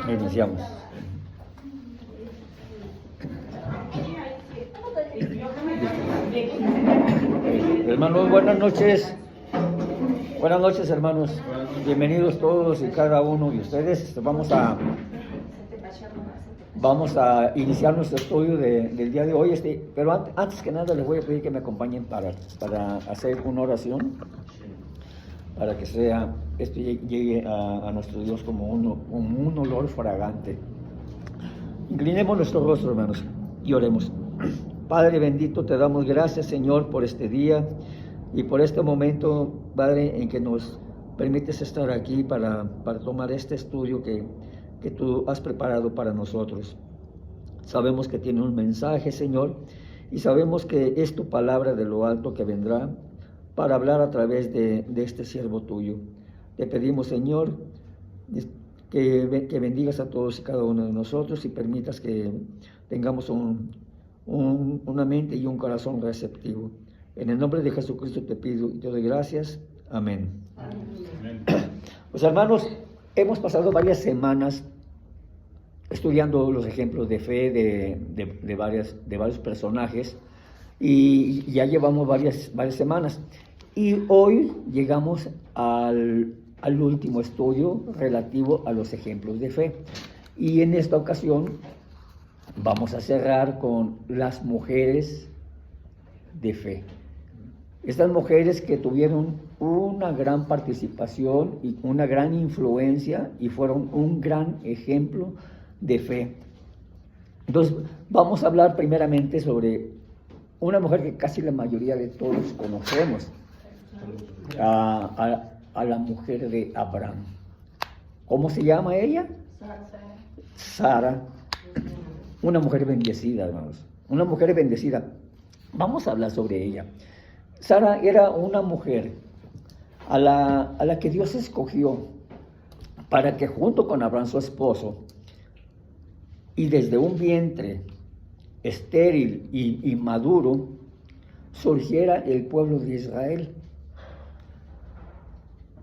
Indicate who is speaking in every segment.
Speaker 1: Iniciamos. Hermanos, buenas noches. Buenas noches, hermanos. Bienvenidos todos y cada uno de ustedes. Vamos a iniciar nuestro estudio del día de hoy. Pero antes que nada les voy a pedir que me acompañen para hacer una oración, para que esto llegue a nuestro Dios como un olor fragante. Inclinemos nuestro rostro, hermanos, y oremos. Padre bendito, te damos gracias, Señor, por este día y por este momento, Padre, en que nos permites estar aquí para tomar este estudio que tú has preparado para nosotros. Sabemos que tiene un mensaje, Señor, y sabemos que es tu palabra de lo alto que vendrá para hablar a través de este siervo tuyo. Te pedimos, Señor, que bendigas a todos y cada uno de nosotros y permitas que tengamos una mente y un corazón receptivo. En el nombre de Jesucristo te pido y te doy gracias. Amén. Amén. Pues hermanos, hemos pasado varias semanas estudiando los ejemplos de fe de varios personajes y ya llevamos varias semanas. Y hoy llegamos al último estudio relativo a los ejemplos de fe. Y en esta ocasión vamos a cerrar con las mujeres de fe. Estas mujeres que tuvieron una gran participación y una gran influencia y fueron un gran ejemplo de fe. Entonces, vamos a hablar primeramente sobre una mujer que casi la mayoría de todos conocemos, a la mujer de Abraham. ¿Cómo se llama ella? Sara. Una mujer bendecida, hermanos. Una mujer bendecida. Vamos a hablar sobre ella. Sara era una mujer a la que Dios escogió para que junto con Abraham, su esposo, y desde un vientre estéril y maduro, surgiera el pueblo de Israel.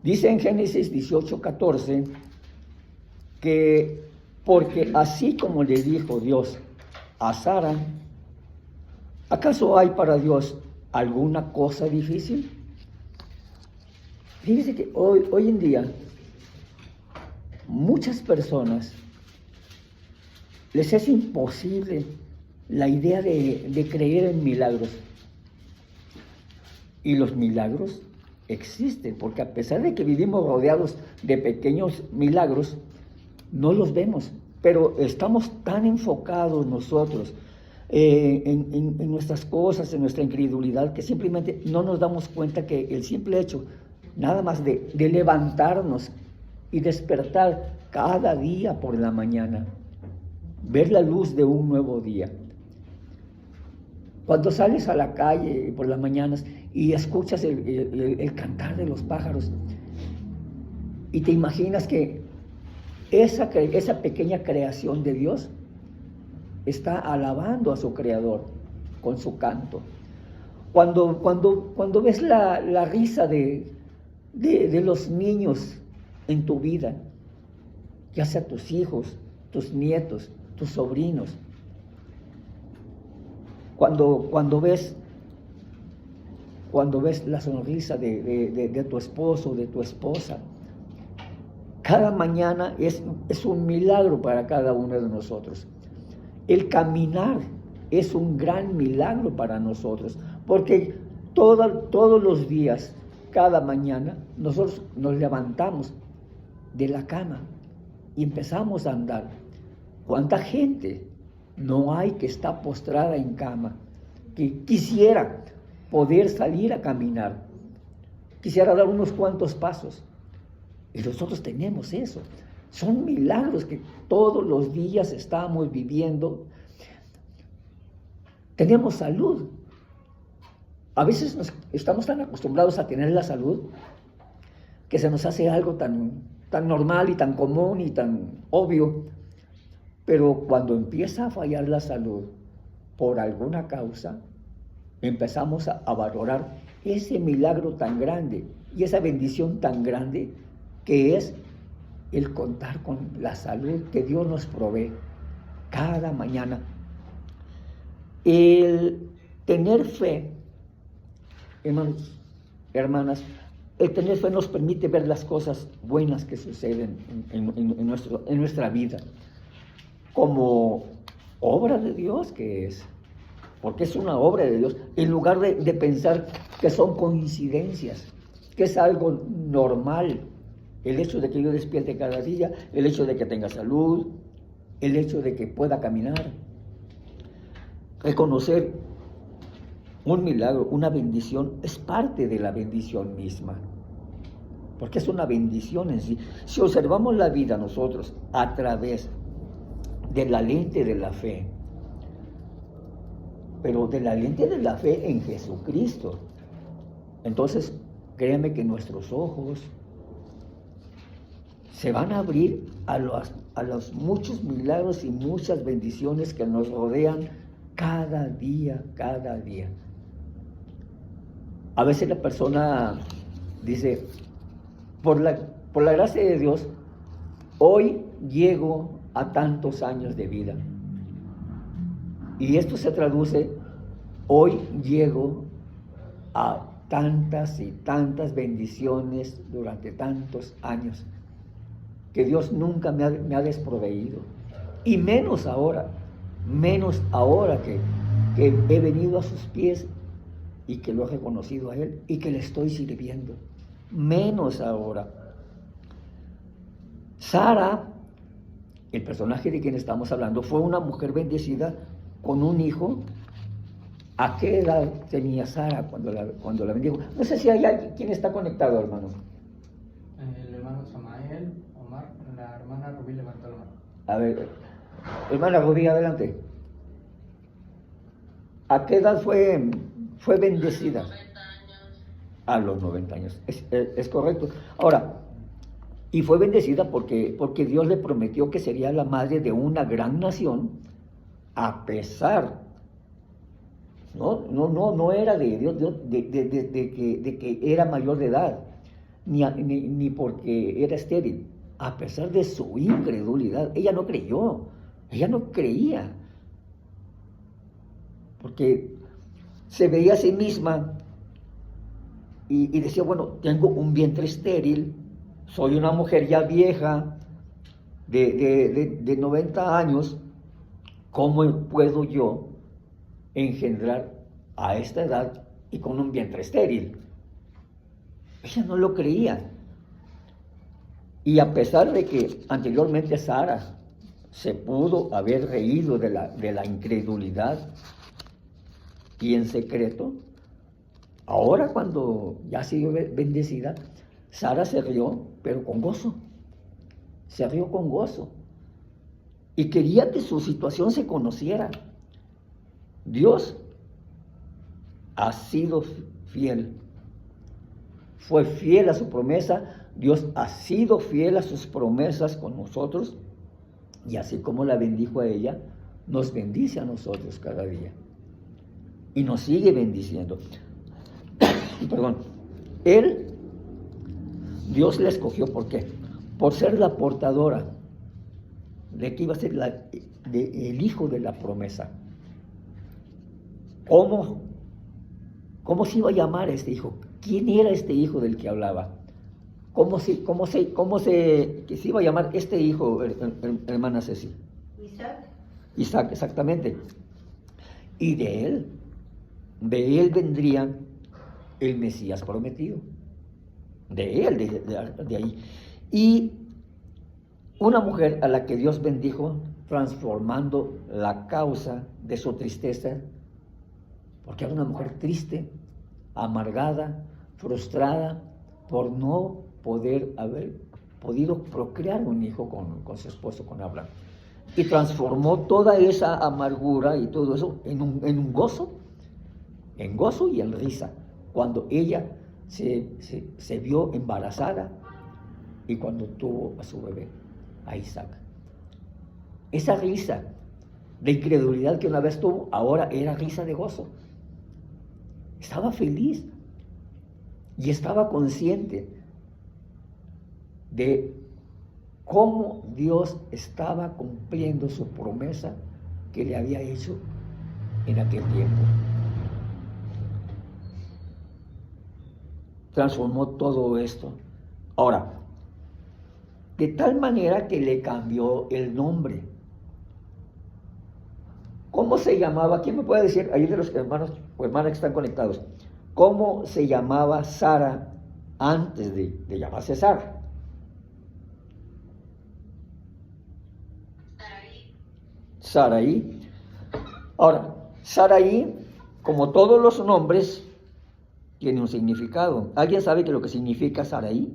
Speaker 1: Dice en Génesis 18:14 que porque así como le dijo Dios a Sara, ¿acaso hay para Dios alguna cosa difícil? Fíjese que hoy en día muchas personas les es imposible la idea de creer en milagros. Y los milagros existen, porque a pesar de que vivimos rodeados de pequeños milagros, no los vemos, pero estamos tan enfocados nosotros en nuestras cosas, en nuestra incredulidad, que simplemente no nos damos cuenta que el simple hecho, nada más de levantarnos y despertar cada día por la mañana, ver la luz de un nuevo día. Cuando sales a la calle por las mañanas y escuchas el cantar de los pájaros y te imaginas que esa pequeña creación de Dios está alabando a su Creador con su canto. Cuando ves la risa de los niños en tu vida, ya sea tus hijos, tus nietos, tus sobrinos, cuando ves la sonrisa de tu esposo, de tu esposa, cada mañana es un milagro para cada uno de nosotros. El caminar es un gran milagro para nosotros, porque todos los días, cada mañana, nosotros nos levantamos de la cama y empezamos a andar. ¿Cuánta gente no hay que está postrada en cama, que quisiera poder salir a caminar, quisiera dar unos cuantos pasos? Y nosotros tenemos eso. Son milagros que todos los días estamos viviendo. Tenemos salud. A veces estamos tan acostumbrados a tener la salud que se nos hace algo tan normal y tan común y tan obvio. Pero cuando empieza a fallar la salud por alguna causa, empezamos a valorar ese milagro tan grande y esa bendición tan grande que es el contar con la salud que Dios nos provee cada mañana. El tener fe, hermanos, hermanas, el tener fe nos permite ver las cosas buenas que suceden en nuestra vida como obra de Dios que es, porque es una obra de Dios, en lugar de pensar que son coincidencias, que es algo normal, el hecho de que yo despierte cada día, el hecho de que tenga salud, el hecho de que pueda caminar, reconocer un milagro, una bendición, es parte de la bendición misma, porque es una bendición en sí. Si observamos la vida nosotros a través de la lente de la fe, pero de la lente de la fe en Jesucristo, entonces créanme que nuestros ojos se van a abrir a los muchos milagros y muchas bendiciones que nos rodean cada día, cada día. A veces la persona dice, por la gracia de Dios, hoy llego a tantos años de vida. Y esto se traduce, hoy llego a tantas y tantas bendiciones durante tantos años, que Dios nunca me ha desproveído. Y menos ahora que he venido a sus pies y que lo he reconocido a Él y que le estoy sirviendo. Menos ahora. Sara, el personaje de quien estamos hablando, fue una mujer bendecida con un hijo. ¿A qué edad tenía Sara cuando la bendijo? No sé si hay alguien, ¿quién está conectado, hermano?
Speaker 2: El hermano Samael, Omar, la hermana Rubí levantó la mano.
Speaker 1: A ver, hermana Rubí, adelante. ¿A qué edad fue bendecida? A los 90 años. Es correcto. Ahora, y fue bendecida porque Dios le prometió que sería la madre de una gran nación, a pesar, no era de Dios, de que era mayor de edad, ni porque era estéril, a pesar de su incredulidad. Ella no creyó, ella no creía, porque se veía a sí misma y decía, bueno, tengo un vientre estéril, soy una mujer ya vieja, de 90 años, ¿cómo puedo yo engendrar a esta edad y con un vientre estéril? Ella no lo creía. Y a pesar de que anteriormente Sara se pudo haber reído de la incredulidad y en secreto, ahora cuando ya ha sido bendecida, Sara se rió, pero con gozo. Se rió con gozo. Y quería que su situación se conociera. Dios ha sido fiel. Fue fiel a su promesa. Dios ha sido fiel a sus promesas con nosotros. Y así como la bendijo a ella, nos bendice a nosotros cada día. Y nos sigue bendiciendo. Perdón. Dios la escogió, ¿por qué? Por ser la portadora de que iba a ser el hijo de la promesa. ¿Cómo se iba a llamar este hijo? ¿Quién era este hijo del que hablaba? ¿Cómo se iba a llamar este hijo, hermana Ceci? Isaac, exactamente. Y de él vendría el Mesías prometido. De él, de ahí. Y una mujer a la que Dios bendijo, transformando la causa de su tristeza, porque era una mujer triste, amargada, frustrada, por no haber podido procrear un hijo con su esposo, con Abraham. Y transformó toda esa amargura y todo eso en un gozo, en gozo y en risa, cuando ella se vio embarazada y cuando tuvo a su bebé, a Isaac. Esa risa de incredulidad que una vez tuvo, ahora era risa de gozo. Estaba feliz y estaba consciente de cómo Dios estaba cumpliendo su promesa que le había hecho en aquel tiempo. Transformó todo esto. Ahora, de tal manera que le cambió el nombre. ¿Cómo se llamaba? ¿Quién me puede decir, ahí de los hermanos o hermanas que están conectados, cómo se llamaba Sara antes de llamarse Sara? Saraí. Ahora, Saraí, como todos los nombres, tiene un significado. ¿Alguien sabe qué lo que significa Saraí?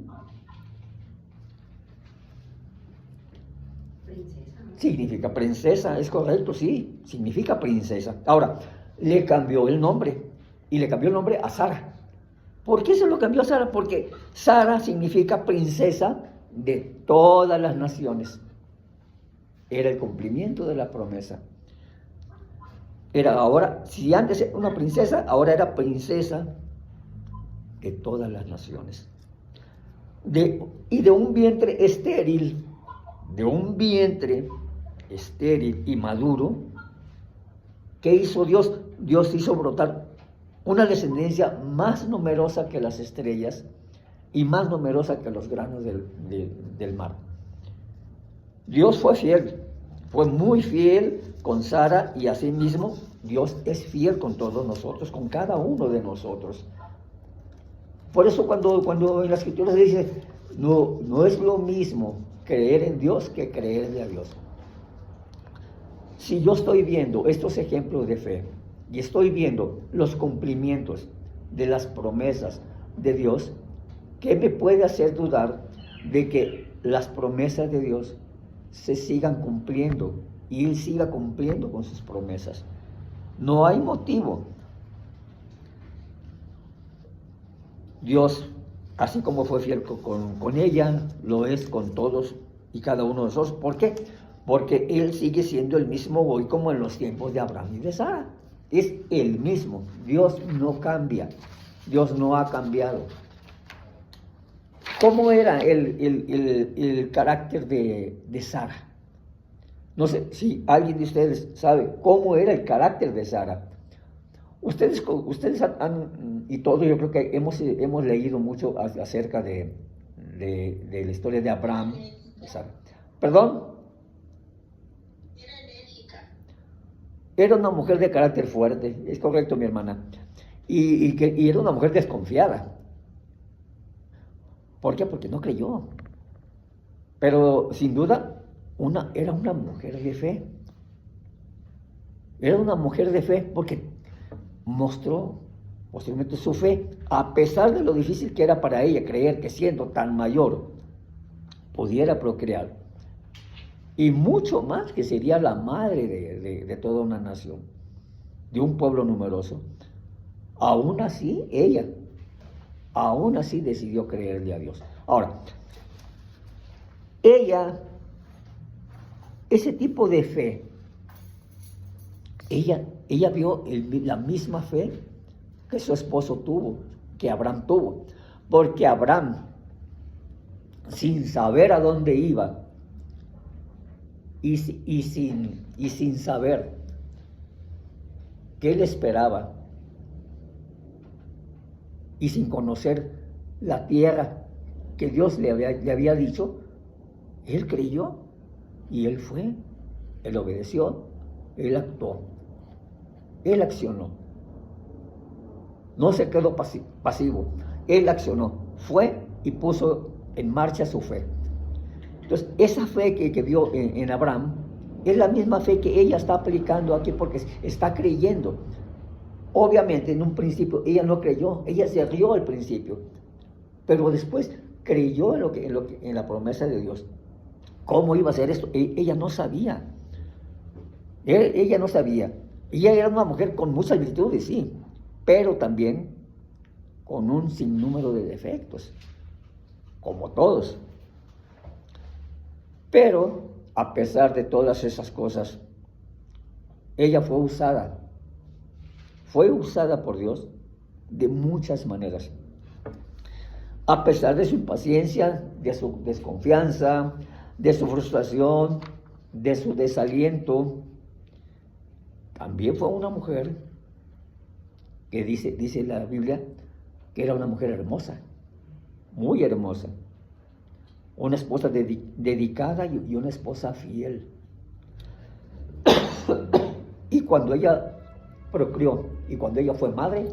Speaker 3: Princesa, ¿no?
Speaker 1: Significa princesa, es correcto, sí, significa princesa. Ahora, le cambió el nombre, y le cambió el nombre a Sara. ¿Por qué se lo cambió a Sara? Porque Sara significa princesa de todas las naciones. Era el cumplimiento de la promesa. Era ahora, si antes era una princesa, ahora era princesa de todas las naciones. Y de un vientre estéril, y maduro, ¿qué hizo Dios? Dios hizo brotar una descendencia más numerosa que las estrellas y más numerosa que los granos del mar. Dios fue fiel, fue muy fiel con Sara, y asimismo Dios es fiel con todos nosotros, con cada uno de nosotros. Por eso cuando en la Escritura se dice, no es lo mismo creer en Dios que creerle a Dios. Si yo estoy viendo estos ejemplos de fe y estoy viendo los cumplimientos de las promesas de Dios, ¿qué me puede hacer dudar de que las promesas de Dios se sigan cumpliendo y Él siga cumpliendo con sus promesas? No hay motivo. Dios, así como fue fiel con ella, lo es con todos y cada uno de nosotros. ¿Por qué? Porque Él sigue siendo el mismo hoy como en los tiempos de Abraham y de Sara. Es el mismo. Dios no cambia. Dios no ha cambiado. ¿Cómo era el carácter de Sara? No sé si alguien de ustedes sabe cómo era el carácter de Sara. Ustedes han, y todo, yo creo que hemos leído mucho acerca de la historia de Abraham, de Sara. ¿Perdón?
Speaker 3: Era enérgica.
Speaker 1: Era una mujer de carácter fuerte, es correcto, mi hermana. Y era una mujer desconfiada. ¿Por qué? Porque no creyó. Pero sin duda, era una mujer de fe. Era una mujer de fe porque mostró posiblemente su fe, a pesar de lo difícil que era para ella creer que siendo tan mayor pudiera procrear. Y mucho más que sería la madre de toda una nación, de un pueblo numeroso. Aún así, decidió creerle a Dios. Ahora, ese tipo de fe, ella vio la misma fe que su esposo tuvo, que Abraham tuvo. Porque Abraham, sin saber a dónde iba, y sin saber qué le esperaba, y sin conocer la tierra que Dios le había dicho, él creyó, y él fue, él obedeció, él actuó, él accionó. No se quedó pasivo, él accionó, fue y puso en marcha su fe. Entonces, esa fe que vio en Abraham es la misma fe que ella está aplicando aquí, porque está creyendo. Obviamente, en un principio, ella no creyó, ella se rió al principio, pero después creyó en la promesa de Dios. ¿Cómo iba a ser esto? Ella no sabía. Ella no sabía. Ella era una mujer con muchas virtudes, sí, pero también con un sinnúmero de defectos, como todos. Pero, a pesar de todas esas cosas, ella fue usada por Dios de muchas maneras. A pesar de su impaciencia, de su desconfianza, de su frustración, de su desaliento. También fue una mujer que dice la Biblia que era una mujer hermosa, muy hermosa, una esposa dedicada y una esposa fiel. Y cuando ella procreó y cuando ella fue madre,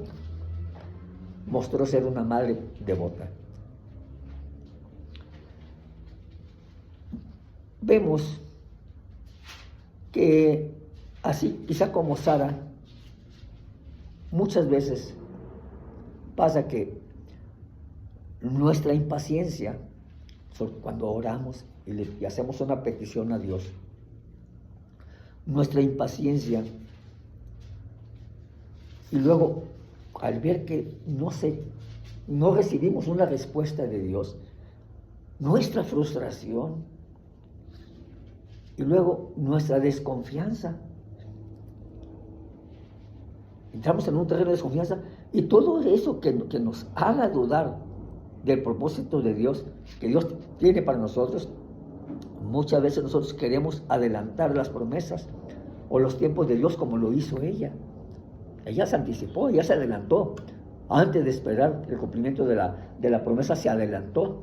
Speaker 1: mostró ser una madre devota. Vemos que así, quizá como Sara, muchas veces pasa que nuestra impaciencia, cuando oramos y hacemos una petición a Dios, nuestra impaciencia, y luego al ver que no recibimos una respuesta de Dios, nuestra frustración, y luego nuestra desconfianza. Entramos en un terreno de desconfianza y todo eso que nos haga dudar del propósito de Dios, que Dios tiene para nosotros, muchas veces nosotros queremos adelantar las promesas o los tiempos de Dios como lo hizo ella. Ella se anticipó, ella se adelantó. Antes de esperar el cumplimiento de la promesa, se adelantó.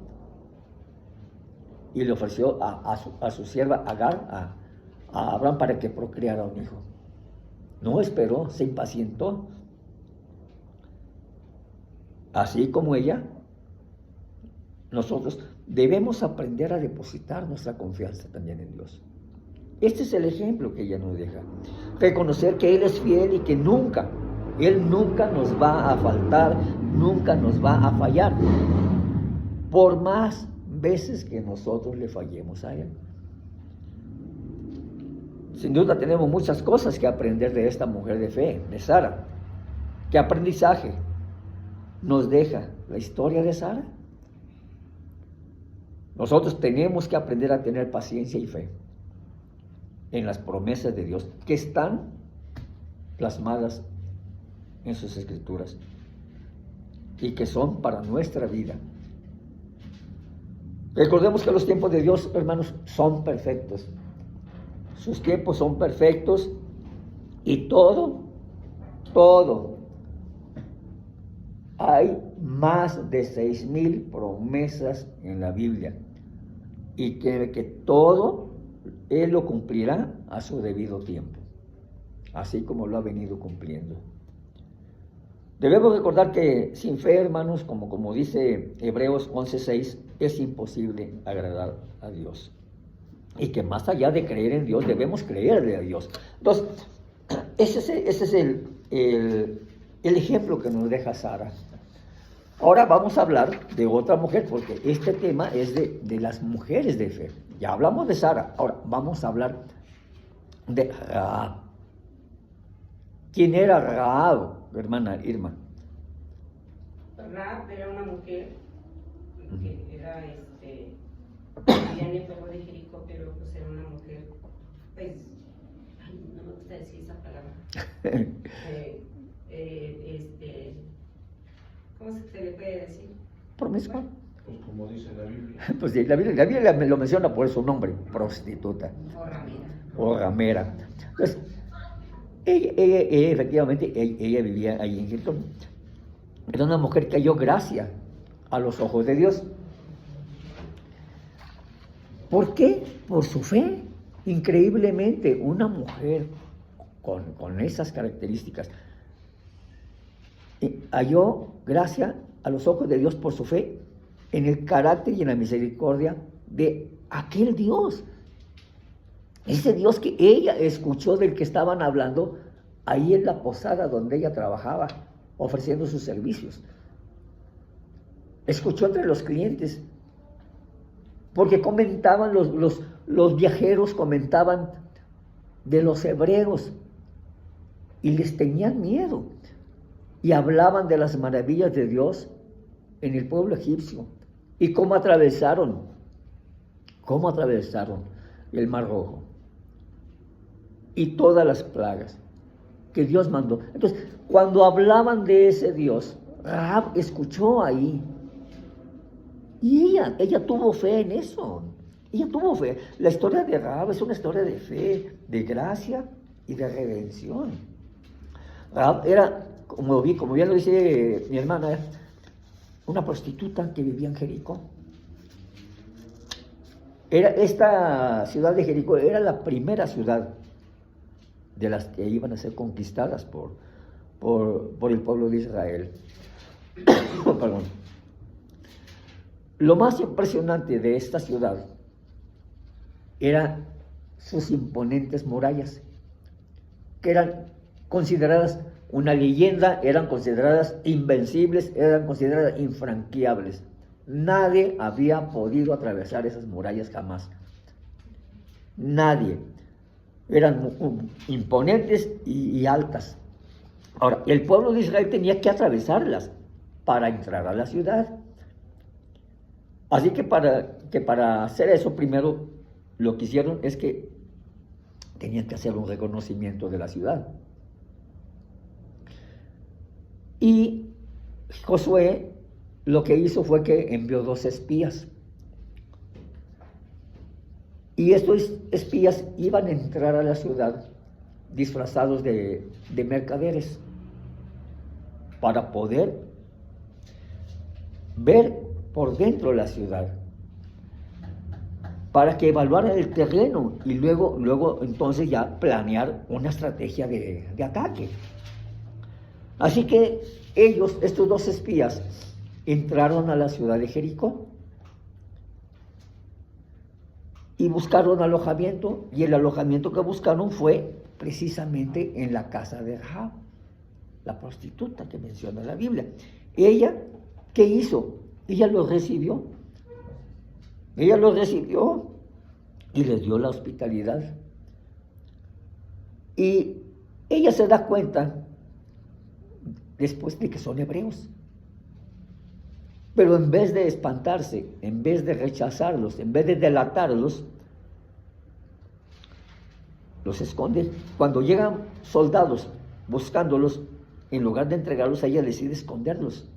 Speaker 1: Y le ofreció a su sierva Agar, a Abraham, para que procreara un hijo. No esperó, se impacientó. Así como ella, nosotros debemos aprender a depositar nuestra confianza también en Dios. Este es el ejemplo que ella nos deja. Reconocer que Él es fiel y que Él nunca nos va a faltar, nunca nos va a fallar. Por más veces que nosotros le fallemos a Él. Sin duda tenemos muchas cosas que aprender de esta mujer de fe, de Sara. ¿Qué aprendizaje nos deja la historia de Sara? Nosotros tenemos que aprender a tener paciencia y fe en las promesas de Dios que están plasmadas en sus escrituras y que son para nuestra vida. Recordemos que los tiempos de Dios, hermanos, son perfectos. Sus tiempos son perfectos y todo, hay más de 6,000 promesas en la Biblia y que todo Él lo cumplirá a su debido tiempo, así como lo ha venido cumpliendo. Debemos recordar que sin fe, hermanos, como dice Hebreos 11:6, es imposible agradar a Dios. Y que más allá de creer en Dios, debemos creerle a Dios. Entonces, ese es el ejemplo que nos deja Sara. Ahora vamos a hablar de otra mujer, porque este tema es de las mujeres de fe. Ya hablamos de Sara, ahora vamos a hablar de Rahab. ¿Quién era Rahab, hermana Irma?
Speaker 4: Rahab era una mujer que era vivía en el pueblo de Jericó, pero pues era una mujer, pues, no me gusta decir esa palabra. ¿Cómo se le puede decir?
Speaker 1: ¿Promiscua?
Speaker 5: Pues como dice la Biblia.
Speaker 1: Pues sí, la Biblia lo menciona por su nombre, prostituta. O ramera. Entonces, ella efectivamente, ella vivía allí en Jericó. Era una mujer que halló gracia a los ojos de Dios. ¿Por qué? Por su fe. Increíblemente, una mujer con esas características halló gracia a los ojos de Dios por su fe en el carácter y en la misericordia de aquel Dios. Ese Dios que ella escuchó, del que estaban hablando ahí en la posada donde ella trabajaba, ofreciendo sus servicios. Escuchó entre los clientes, porque comentaban los viajeros, comentaban de los hebreos y les tenían miedo y hablaban de las maravillas de Dios en el pueblo egipcio y cómo atravesaron el Mar Rojo y todas las plagas que Dios mandó. Entonces, cuando hablaban de ese Dios, Rahab escuchó ahí y ella tuvo fe en eso. Ella tuvo fe. La historia de Rahab es una historia de fe, de gracia y de redención. Rahab era, como bien lo dice mi hermana, una prostituta que vivía en Jericó. Esta ciudad de Jericó era la primera ciudad de las que iban a ser conquistadas por el pueblo de Israel. Perdón. Lo más impresionante de esta ciudad eran sus imponentes murallas, que eran consideradas una leyenda, eran consideradas invencibles, eran consideradas infranqueables. Nadie había podido atravesar esas murallas jamás. Nadie. Eran imponentes y altas. Ahora, el pueblo de Israel tenía que atravesarlas para entrar a la ciudad. Así que para hacer eso, primero lo que hicieron es que tenían que hacer un reconocimiento de la ciudad. Y Josué lo que hizo fue que envió 2 espías. Y estos espías iban a entrar a la ciudad disfrazados de mercaderes para poder ver por dentro la ciudad, para que evaluaran el terreno y luego entonces ya planear una estrategia de ataque. Así que estos 2 espías, entraron a la ciudad de Jericó y buscaron alojamiento, y el alojamiento que buscaron fue precisamente en la casa de Rahab, la prostituta que menciona la Biblia. Ella, ¿qué hizo? Ella los recibió. Ella los recibió y les dio la hospitalidad. Y ella se da cuenta después de que son hebreos. Pero en vez de espantarse, en vez de rechazarlos, en vez de delatarlos, los esconden. Cuando llegan soldados buscándolos, en lugar de entregarlos, ella decide esconderlos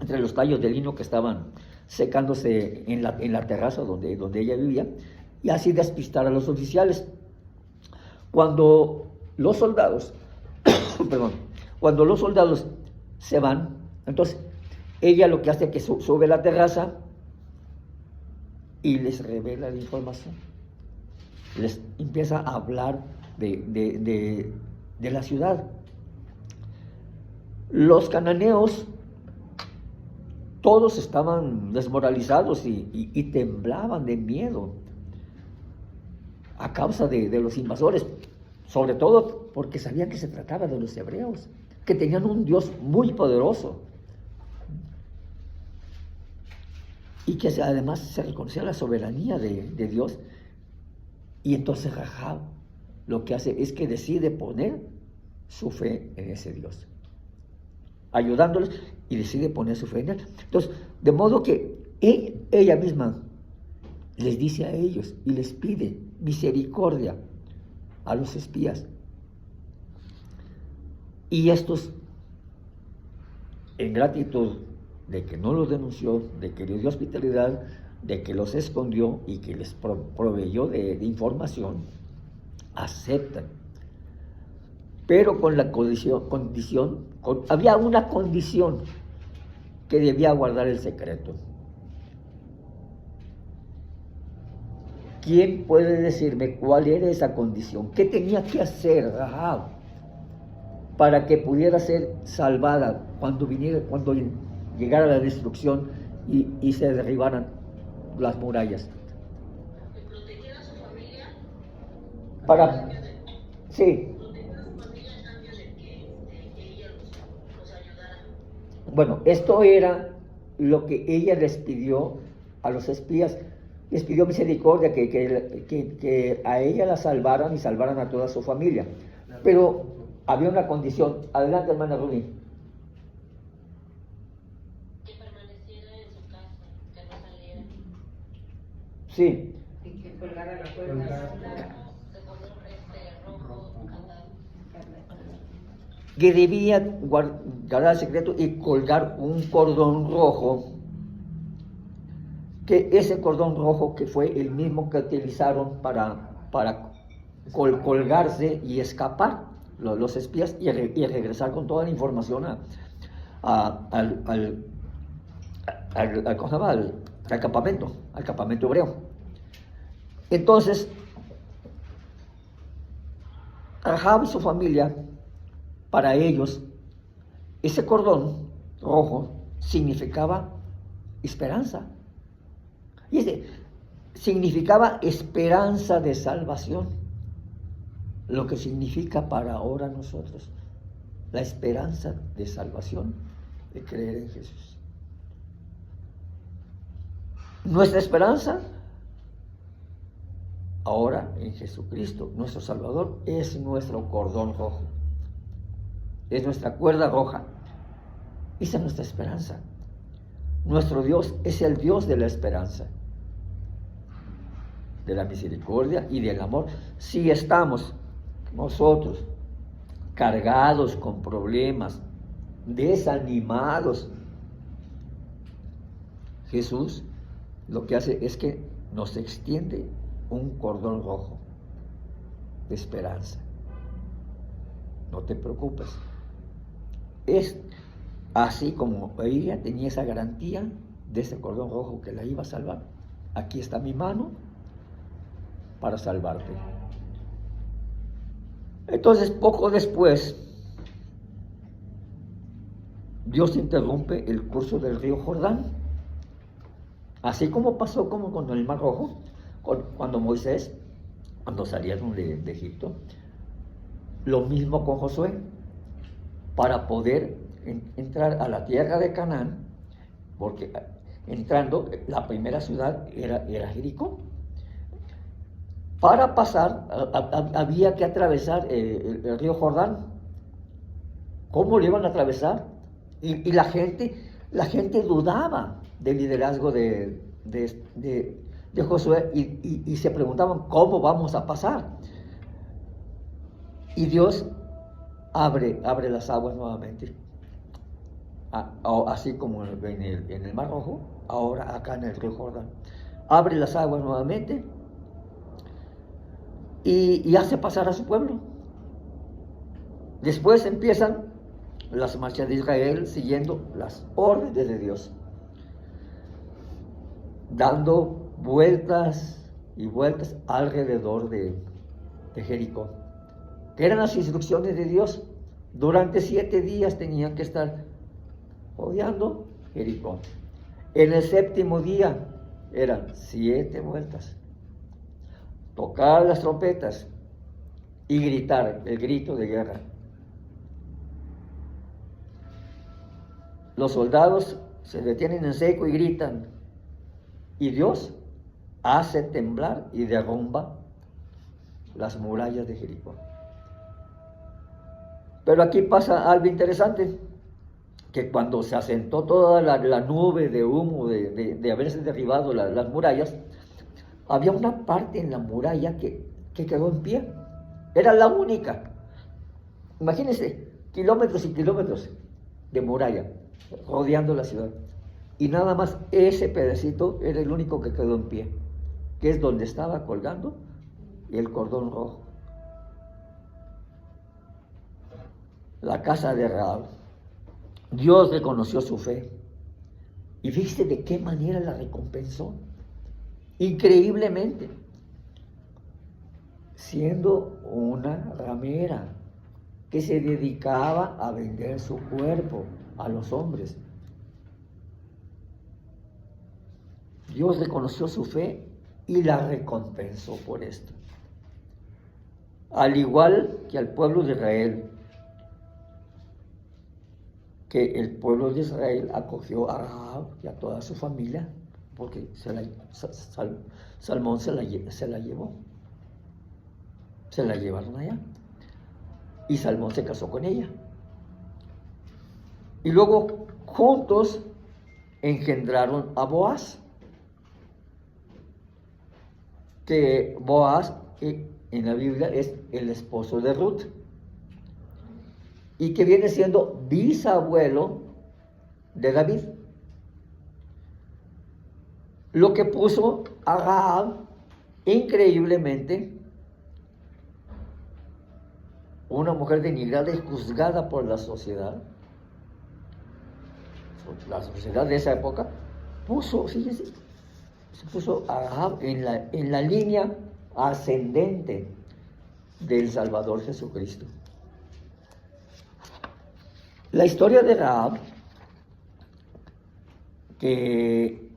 Speaker 1: entre los tallos de lino que estaban secándose en la terraza donde ella vivía, y así despistar a los oficiales. Cuando los soldados se van, entonces ella lo que hace es que sube a la terraza y les revela la información. Les empieza a hablar de la ciudad. Los cananeos todos estaban desmoralizados y temblaban de miedo a causa de los invasores, sobre todo porque sabían que se trataba de los hebreos, que tenían un Dios muy poderoso y que además se reconocía la soberanía de Dios. Y entonces Rahab lo que hace es que decide poner su fe en ese Dios, ayudándoles, y decide poner su fe en él. Entonces, de modo que ella misma les dice a ellos y les pide misericordia a los espías. Y estos, en gratitud de que no los denunció, de que les dio hospitalidad, de que los escondió y que les proveyó de información, aceptan. Pero con la había una condición, que debía guardar el secreto. ¿Quién puede decirme cuál era esa condición? ¿Qué tenía que hacer Rahab para que pudiera ser salvada cuando llegara la destrucción y se derribaran las murallas?
Speaker 3: ¿Que protegiera a su familia?
Speaker 1: Sí.
Speaker 3: ¿Proteger a su familia a cambio de que ella los ayudara?
Speaker 1: Bueno, esto era lo que ella les pidió a los espías. Les pidió misericordia, que a ella la salvaran y salvaran a toda su familia. Pero había una condición. Adelante, hermana Rubí.
Speaker 3: Que permaneciera en su casa, que no saliera.
Speaker 1: Sí.
Speaker 4: Y que colgara la cuerda.
Speaker 3: De color rojo, candado.
Speaker 1: Que debía guardar el secreto y colgar un cordón rojo que ese cordón rojo que fue el mismo que utilizaron para colgarse y escapar los espías y regresar con toda la información ¿cómo se llama? Al campamento hebreo. Entonces, Rahab y su familia, para ellos, ese cordón rojo significaba esperanza. Y significaba esperanza de salvación. Lo que significa para ahora nosotros la esperanza de salvación, de creer en Jesús. Nuestra esperanza ahora en Jesucristo, nuestro Salvador, es nuestro cordón rojo. Es nuestra cuerda roja. Esa es nuestra esperanza. Nuestro Dios es el Dios de la esperanza, de la misericordia y del amor. Si estamos nosotros cargados con problemas, desanimados, Jesús lo que hace es que nos extiende un cordón rojo de esperanza. No te preocupes. Es así como ella tenía esa garantía de ese cordón rojo que la iba a salvar. Aquí está mi mano para salvarte. Entonces, poco después, Dios interrumpe el curso del río Jordán. Así como pasó como con el Mar Rojo, cuando Moisés, cuando salieron de Egipto, lo mismo con Josué, para poder entrar a la tierra de Canaán, porque entrando, la primera ciudad era Jericó. Para pasar, había que atravesar el río Jordán. ¿Cómo lo iban a atravesar? Y la gente dudaba del liderazgo de Josué y se preguntaban, ¿cómo vamos a pasar? Y Dios abre las aguas nuevamente. Así como en el Mar Rojo, ahora acá en el río Jordán. Abre las aguas nuevamente y hace pasar a su pueblo. Después empiezan las marchas de Israel siguiendo las órdenes de Dios, dando vueltas y vueltas alrededor de Jericó, que eran las instrucciones de Dios. Durante 7 días tenían que estar rodeando Jericó. En el 7º día eran 7 vueltas, tocar las trompetas y gritar el grito de guerra. Los soldados se detienen en seco y gritan, y Dios hace temblar y derrumba las murallas de Jericó. Pero aquí pasa algo interesante, que cuando se asentó toda la nube de humo de haberse derribado las murallas, había una parte en la muralla que quedó en pie. Era la única. Imagínense, kilómetros y kilómetros de muralla rodeando la ciudad. Y nada más ese pedacito era el único que quedó en pie, que es donde estaba colgando el cordón rojo. La casa de Rahab. Dios reconoció su fe. Y fíjese de qué manera la recompensó. Increíblemente. Siendo una ramera que se dedicaba a vender su cuerpo a los hombres. Dios reconoció su fe y la recompensó por esto. Al igual que al pueblo de Israel, que el pueblo de Israel acogió a Rahab y a toda su familia, porque Salmón se la llevó. Se la llevaron allá. Y Salmón se casó con ella. Y luego juntos engendraron a Boaz. Que Boaz en la Biblia es el esposo de Ruth. Y que viene siendo bisabuelo de David. Lo que puso a Rahab, increíblemente, una mujer denigrada y juzgada por la sociedad de esa época, fíjense, se puso a Rahab en la línea ascendente del Salvador Jesucristo. La historia de Rahab, que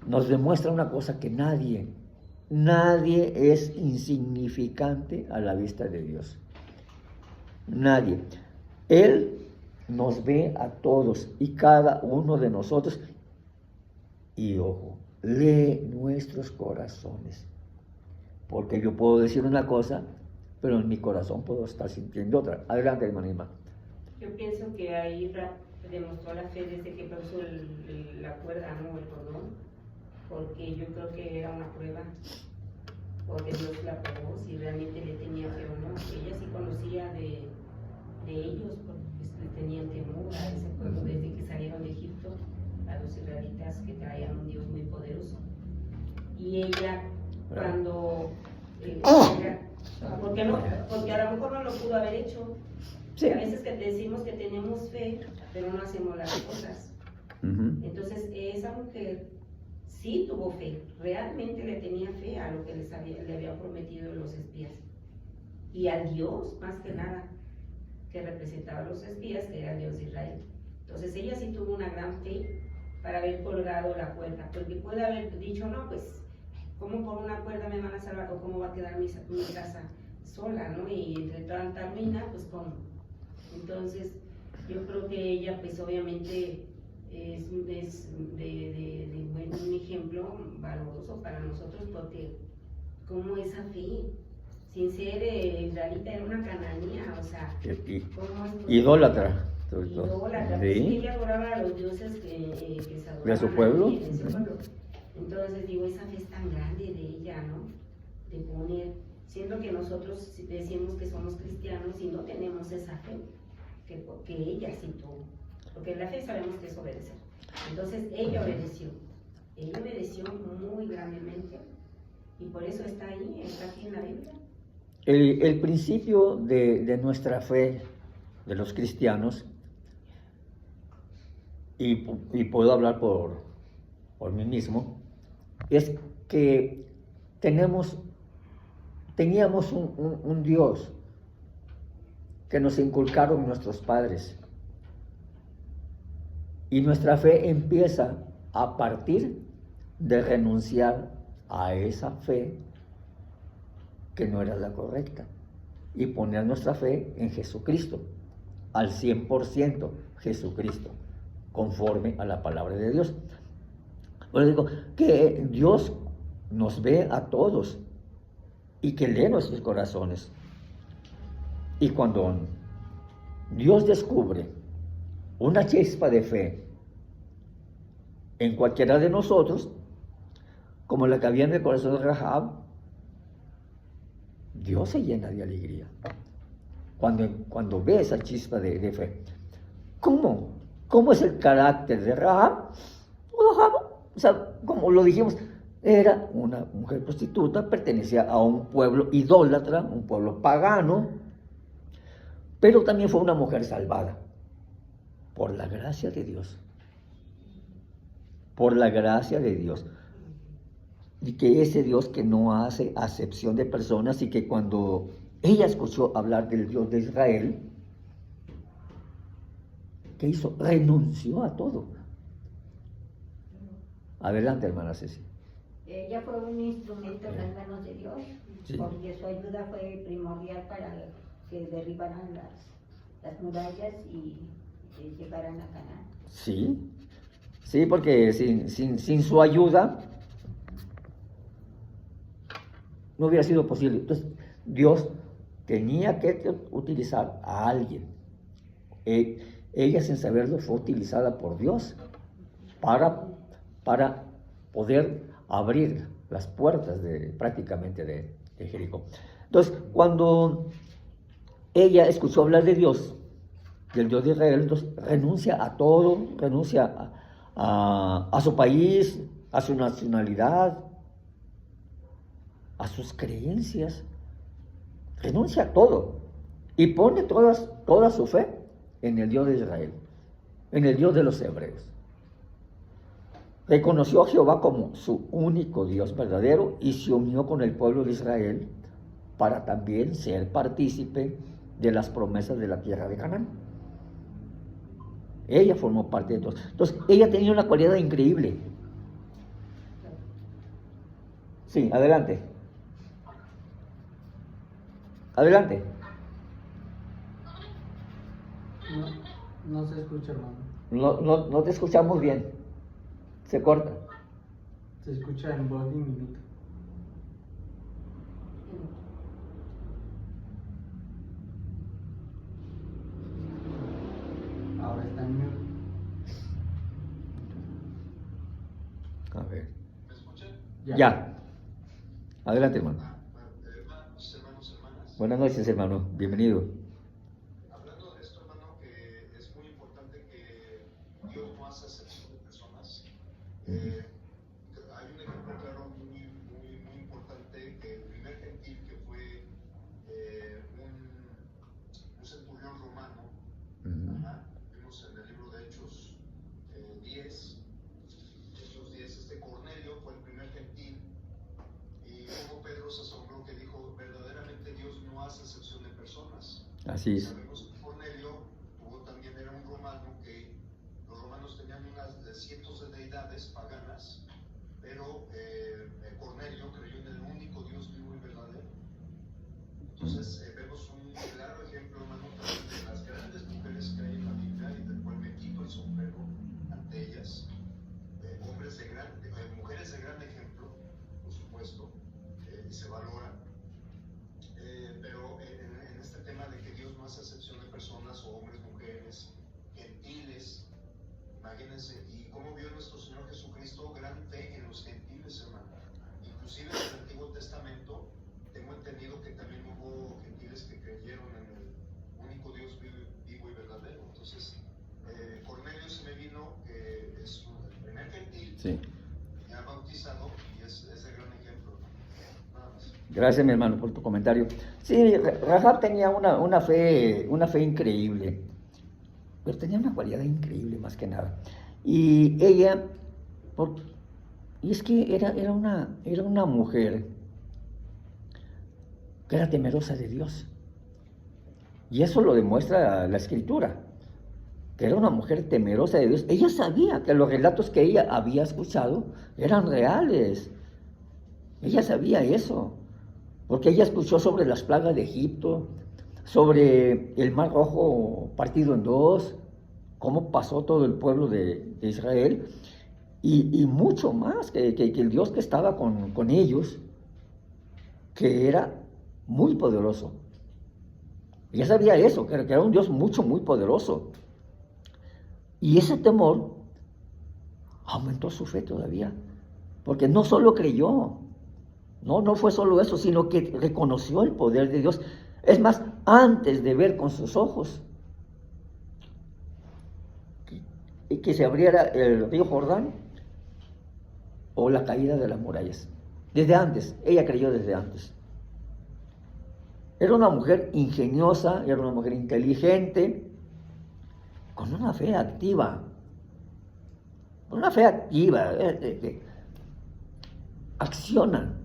Speaker 1: nos demuestra una cosa, que nadie es insignificante a la vista de Dios. Nadie. Él nos ve a todos y cada uno de nosotros, y ojo, lee nuestros corazones, porque yo puedo decir una cosa, pero en mi corazón puedo estar sintiendo otra. Adelante, hermana Irma.
Speaker 4: Yo pienso que ahí demostró la fe desde que puso la cuerda, ¿no? El cordón, porque yo creo que era una prueba, porque Dios la probó, si realmente le tenía fe o no. Ella sí conocía de ellos, porque pues, le tenían temor a ese pueblo desde que salieron de Egipto, a los israelitas, que traían un Dios muy poderoso. Y ella, cuando porque a lo mejor no lo pudo haber hecho. Sí. A veces que decimos que tenemos fe, pero no hacemos las cosas. Entonces esa mujer sí tuvo fe, realmente le tenía fe a lo que le había prometido los espías, y al Dios más que nada que representaba a los espías, que era el Dios de Israel. Entonces ella sí tuvo una gran fe para haber colgado la cuerda, porque puede haber dicho, no, pues ¿cómo por una cuerda me van a salvar? ¿O cómo va a quedar mi casa sola, ¿no? Y entre tanta ruina, pues ¿cómo? Entonces yo creo que ella pues obviamente es un ejemplo valoroso para nosotros, porque como esa fe, sin ser israelita, era una cananea, o sea,
Speaker 1: idólatra.
Speaker 4: Idólatra,
Speaker 1: ¿Sí?
Speaker 4: Ella adoraba a los dioses que se adoraban
Speaker 1: ¿De su pueblo?
Speaker 4: En su pueblo. Entonces digo, esa fe es tan grande de ella, ¿no? De poner, siendo que nosotros decimos que somos cristianos y no tenemos esa fe que ella sí tuvo, porque la fe sabemos que es obedecer. Entonces ella obedeció muy grandemente, y por eso está ahí, está aquí en la Biblia.
Speaker 1: El principio de nuestra fe, de los cristianos, y puedo hablar por mí mismo, es que teníamos un Dios que nos inculcaron nuestros padres, y nuestra fe empieza a partir de renunciar a esa fe que no era la correcta, y poner nuestra fe en Jesucristo, al 100% Jesucristo, conforme a la palabra de Dios. Bueno, digo que Dios nos ve a todos y que lee nuestros corazones. Y cuando Dios descubre una chispa de fe en cualquiera de nosotros, como la que había en el corazón de Rahab, Dios se llena de alegría cuando ve esa chispa de fe. ¿Cómo es el carácter de Rahab? Rahab, o sea, como lo dijimos, era una mujer prostituta, pertenecía a un pueblo idólatra, un pueblo pagano, pero también fue una mujer salvada por la gracia de Dios. Por la gracia de Dios. Y que ese Dios que no hace acepción de personas, y que cuando ella escuchó hablar del Dios de Israel, ¿qué hizo? Renunció a todo. Adelante, hermana Ceci.
Speaker 6: Ella fue un instrumento en las manos de Dios,
Speaker 1: Sí.
Speaker 6: porque su ayuda fue primordial para que derribaran las murallas y llegaran a Canaán.
Speaker 1: Sí, porque sin su ayuda no hubiera sido posible. Entonces, Dios tenía que utilizar a alguien. Ella, sin saberlo, fue utilizada por Dios para poder abrir las puertas prácticamente de Jericó. Entonces, cuando ella escuchó hablar de Dios, del Dios de Israel, entonces renuncia a todo, renuncia a su país, a su nacionalidad, a sus creencias. Renuncia a todo y pone toda su fe en el Dios de Israel, en el Dios de los hebreos. Reconoció a Jehová como su único Dios verdadero y se unió con el pueblo de Israel para también ser partícipe de las promesas de la tierra de Canaán. Ella formó parte de todo. Entonces, ella tenía una cualidad increíble. Sí, adelante. Adelante.
Speaker 2: No se escucha, hermano.
Speaker 1: No te escuchamos bien. Se corta.
Speaker 2: Se escucha en voz diminuta. Ahora está en mute.
Speaker 1: A ver.
Speaker 5: ¿Me escuchan?
Speaker 1: Ya. Adelante, hermano.
Speaker 5: Hermanos, hermanas.
Speaker 1: Buenas noches, hermano. Bienvenido.
Speaker 5: Hablando de esto, hermano, que es muy importante que Dios no hace acepción de personas. Hay un ejemplo claro muy importante, que el primer gentil que fue un centurión romano, vimos en el libro de Hechos 10, este Cornelio fue el primer gentil, y como Pedro se asombró que dijo, verdaderamente Dios no hace acepción de personas.
Speaker 1: Así es.
Speaker 5: Sabemos que Cornelio también era un romano, que los romanos tenían cientos de deidades paganas, pero Cornelio creyó en el único Dios vivo y verdadero. Entonces vemos un claro ejemplo, hermano, también de las grandes mujeres que hay en la Biblia, y del cual me quito el sombrero ante ellas. Mujeres de gran ejemplo, por supuesto, y se valoran. Pero en este tema de que Dios no hace acepción de personas, o hombres, mujeres, gentiles, imagínense, y cómo vio nuestro Señor Jesucristo gran fe en los gentiles, hermano. Inclusive en el Antiguo Testamento, tengo entendido que también hubo gentiles que creyeron en el único Dios vivo y verdadero. Entonces, Cornelio se me vino, que es el primer gentil,
Speaker 1: Sí.
Speaker 5: ya bautizado, y es de gran ejemplo. Nada más.
Speaker 1: Gracias, mi hermano, por tu comentario. Sí, Rahab tenía una fe increíble, pero tenía una cualidad increíble más que nada. Y ella, y es que era una mujer que era temerosa de Dios. Y eso lo demuestra la Escritura, que era una mujer temerosa de Dios. Ella sabía que los relatos que ella había escuchado eran reales. Ella sabía eso, porque ella escuchó sobre las plagas de Egipto, sobre el Mar Rojo partido en dos, cómo pasó todo el pueblo de Israel, y mucho más, que el Dios que estaba con ellos, que era muy poderoso. Ella sabía eso, que era un Dios muy poderoso. Y ese temor aumentó su fe todavía, porque no solo creyó, no fue solo eso, sino que reconoció el poder de Dios. Es más, antes de ver con sus ojos que se abriera el río Jordán o la caída de las murallas, desde antes, ella creyó desde antes. Era una mujer ingeniosa, era una mujer inteligente, con una fe activa. Acciona.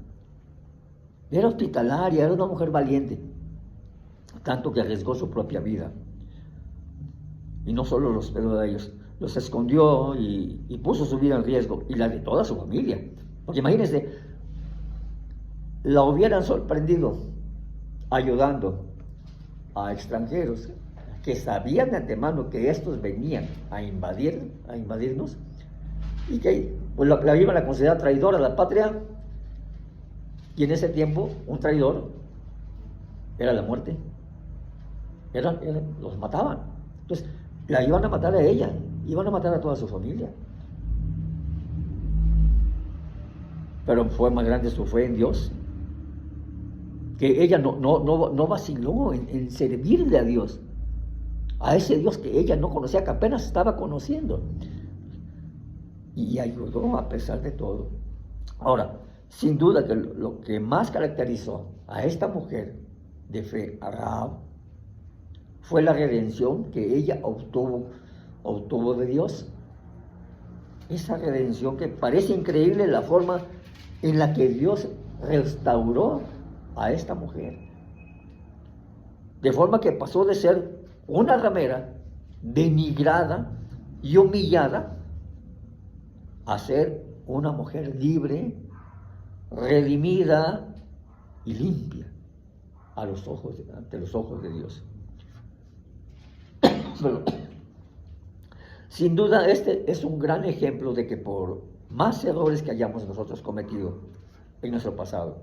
Speaker 1: Era hospitalaria, era una mujer valiente, tanto que arriesgó su propia vida. Y no solo los esperó a ellos, los escondió y puso su vida en riesgo, y la de toda su familia. Porque imagínense, la hubieran sorprendido ayudando a extranjeros que sabían de antemano que estos venían a invadirnos, y que pues, la iban a considerar traidora a la patria. Y en ese tiempo, un traidor era la muerte. Los mataban. Entonces, la iban a matar a ella, iban a matar a toda su familia. Pero fue más grande su fe en Dios, que ella no vaciló en servirle a Dios, a ese Dios que ella no conocía, que apenas estaba conociendo. y ayudó a pesar de todo. Ahora, sin duda que lo que más caracterizó a esta mujer de fe, a Rahab, fue la redención que ella obtuvo de Dios. Esa redención que parece increíble, la forma en la que Dios restauró a esta mujer. De forma que pasó de ser una ramera denigrada y humillada a ser una mujer libre, redimida y limpia ante los ojos de Dios. Sin duda, este es un gran ejemplo de que por más errores que hayamos nosotros cometido en nuestro pasado,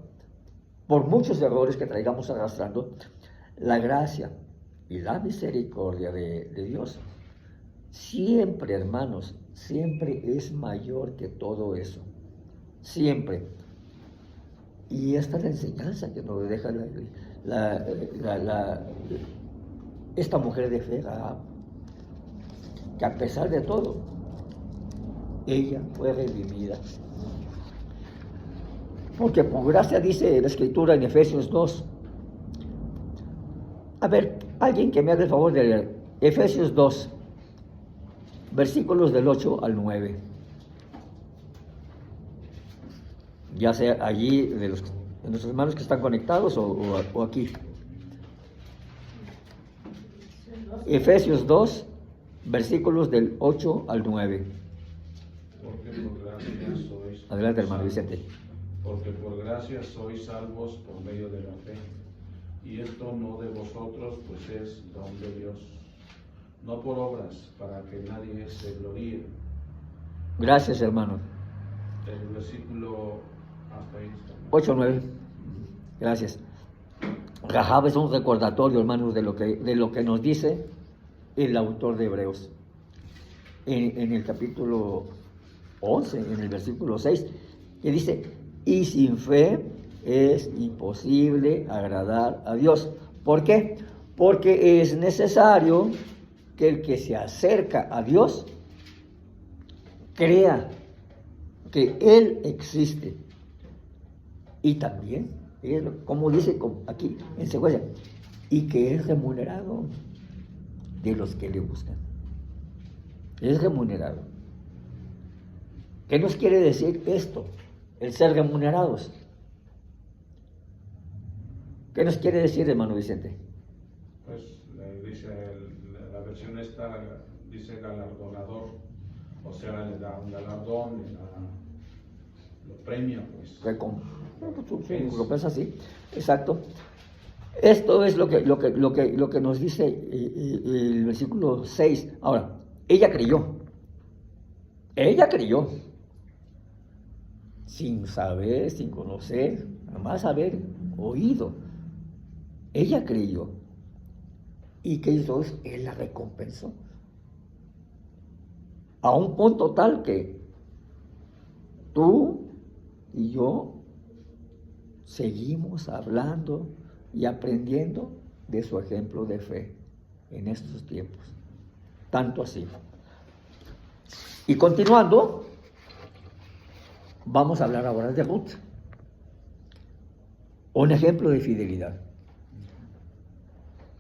Speaker 1: por muchos errores que traigamos arrastrando, la gracia y la misericordia de Dios siempre, hermanos, siempre es mayor que todo eso. Siempre. Y esta es la enseñanza que nos deja esta mujer de fe, que a pesar de todo, ella fue redimida. Porque por gracia dice la Escritura en Efesios 2. A ver, alguien que me haga el favor de leer Efesios 2, versículos del 8 al 9. Ya sea allí de nuestros hermanos que están conectados o aquí. Efesios 2, versículos del 8 al 9.
Speaker 7: Porque por gracia sois
Speaker 1: Adelante, hermano Vicente.
Speaker 7: Porque por gracia sois salvos por medio de la fe. Y esto no de vosotros, pues es don de Dios. No por obras, para que nadie se gloríe.
Speaker 1: Gracias, hermano.
Speaker 7: El versículo hasta ahí está.
Speaker 1: 8, 9. Gracias. Rahab es un recordatorio, hermanos, de lo que nos dice el autor de Hebreos. En el capítulo 11, en el versículo 6, que dice: y sin fe es imposible agradar a Dios. ¿Por qué? Porque es necesario que el que se acerca a Dios crea que Él existe. Y también, como dice aquí en secuencia, y que es remunerado de los que le buscan. Es remunerado. ¿Qué nos quiere decir esto? El ser remunerados. ¿Qué nos quiere decir, hermano Vicente?
Speaker 7: Pues dice, la versión esta dice galardonador, o sea, le da un galardón, lo premia, pues.
Speaker 1: Recompensa, sí, exacto. Esto es lo que nos dice el versículo 6. Ahora, ella creyó, sin saber, sin conocer, nada más haber oído. Ella creyó. ¿Y qué hizo? Él la recompensó. A un punto tal que tú y yo seguimos hablando y aprendiendo de su ejemplo de fe en estos tiempos. Tanto así. Y continuando, vamos a hablar ahora de Ruth. Un ejemplo de fidelidad.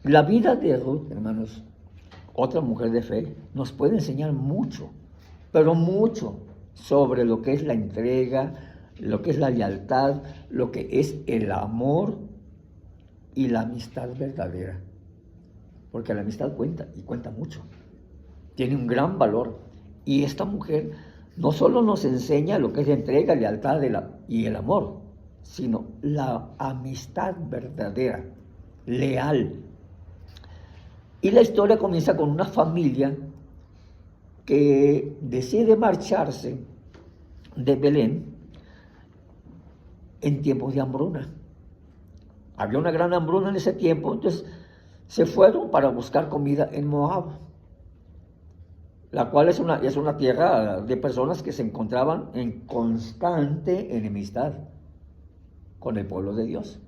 Speaker 1: La vida de Ruth, hermanos, otra mujer de fe, nos puede enseñar mucho, pero mucho, sobre lo que es la entrega, lo que es la lealtad, lo que es el amor y la amistad verdadera. Porque la amistad cuenta, y cuenta mucho. Tiene un gran valor. Y esta mujer no solo nos enseña lo que es la entrega, lealtad y el amor, sino la amistad verdadera, leal. Y la historia comienza con una familia que decide marcharse de Belén en tiempos de hambruna. Había una gran hambruna en ese tiempo, entonces se fueron para buscar comida en Moab, la cual es una tierra de personas que se encontraban en constante enemistad con el pueblo de Dios.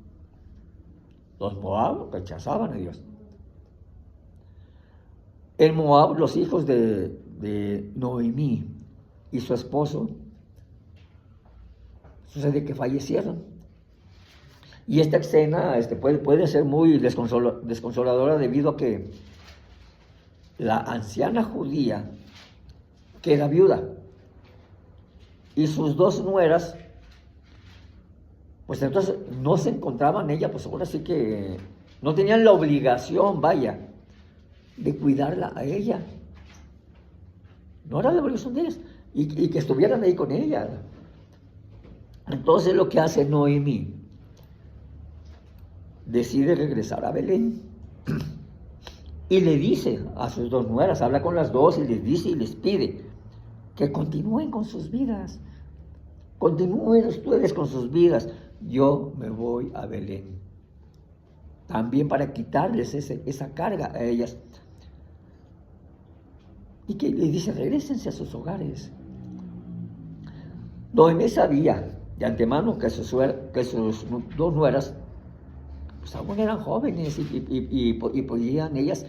Speaker 1: Los Moab rechazaban a Dios. En Moab, los hijos de Noemí y su esposo, sucede que fallecieron. Y esta escena puede ser muy desconsoladora debido a que la anciana judía queda viuda y sus dos nueras, pues entonces no se encontraban ella, pues ahora sí que no tenían la obligación, vaya, de cuidarla a ella. No era la obligación de ellas, y que estuvieran ahí con ella. Entonces lo que hace Noemí, decide regresar a Belén y le dice a sus dos nueras, habla con las dos y les dice y les pide que continúen con sus vidas, continúen ustedes con sus vidas, yo me voy a Belén, también para quitarles esa carga a ellas, y que les dice, regrésense a sus hogares. Noemí sabía de antemano que sus dos nueras pues aún eran jóvenes y podían ellas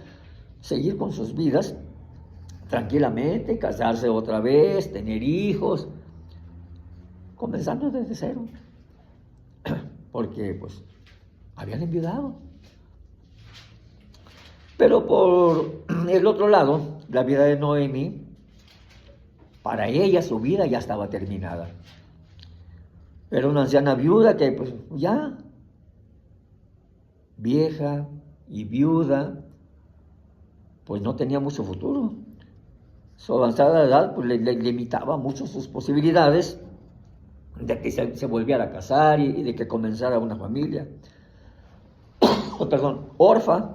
Speaker 1: seguir con sus vidas tranquilamente, casarse otra vez, tener hijos, comenzando desde cero, porque pues habían enviudado. Pero por el otro lado, la vida de Noemí, para ella su vida ya estaba terminada. Era una anciana viuda que pues ya, vieja y viuda, pues no tenía mucho futuro. Su avanzada edad pues le limitaba mucho sus posibilidades de que se volviera a casar y de que comenzara una familia. Orfa,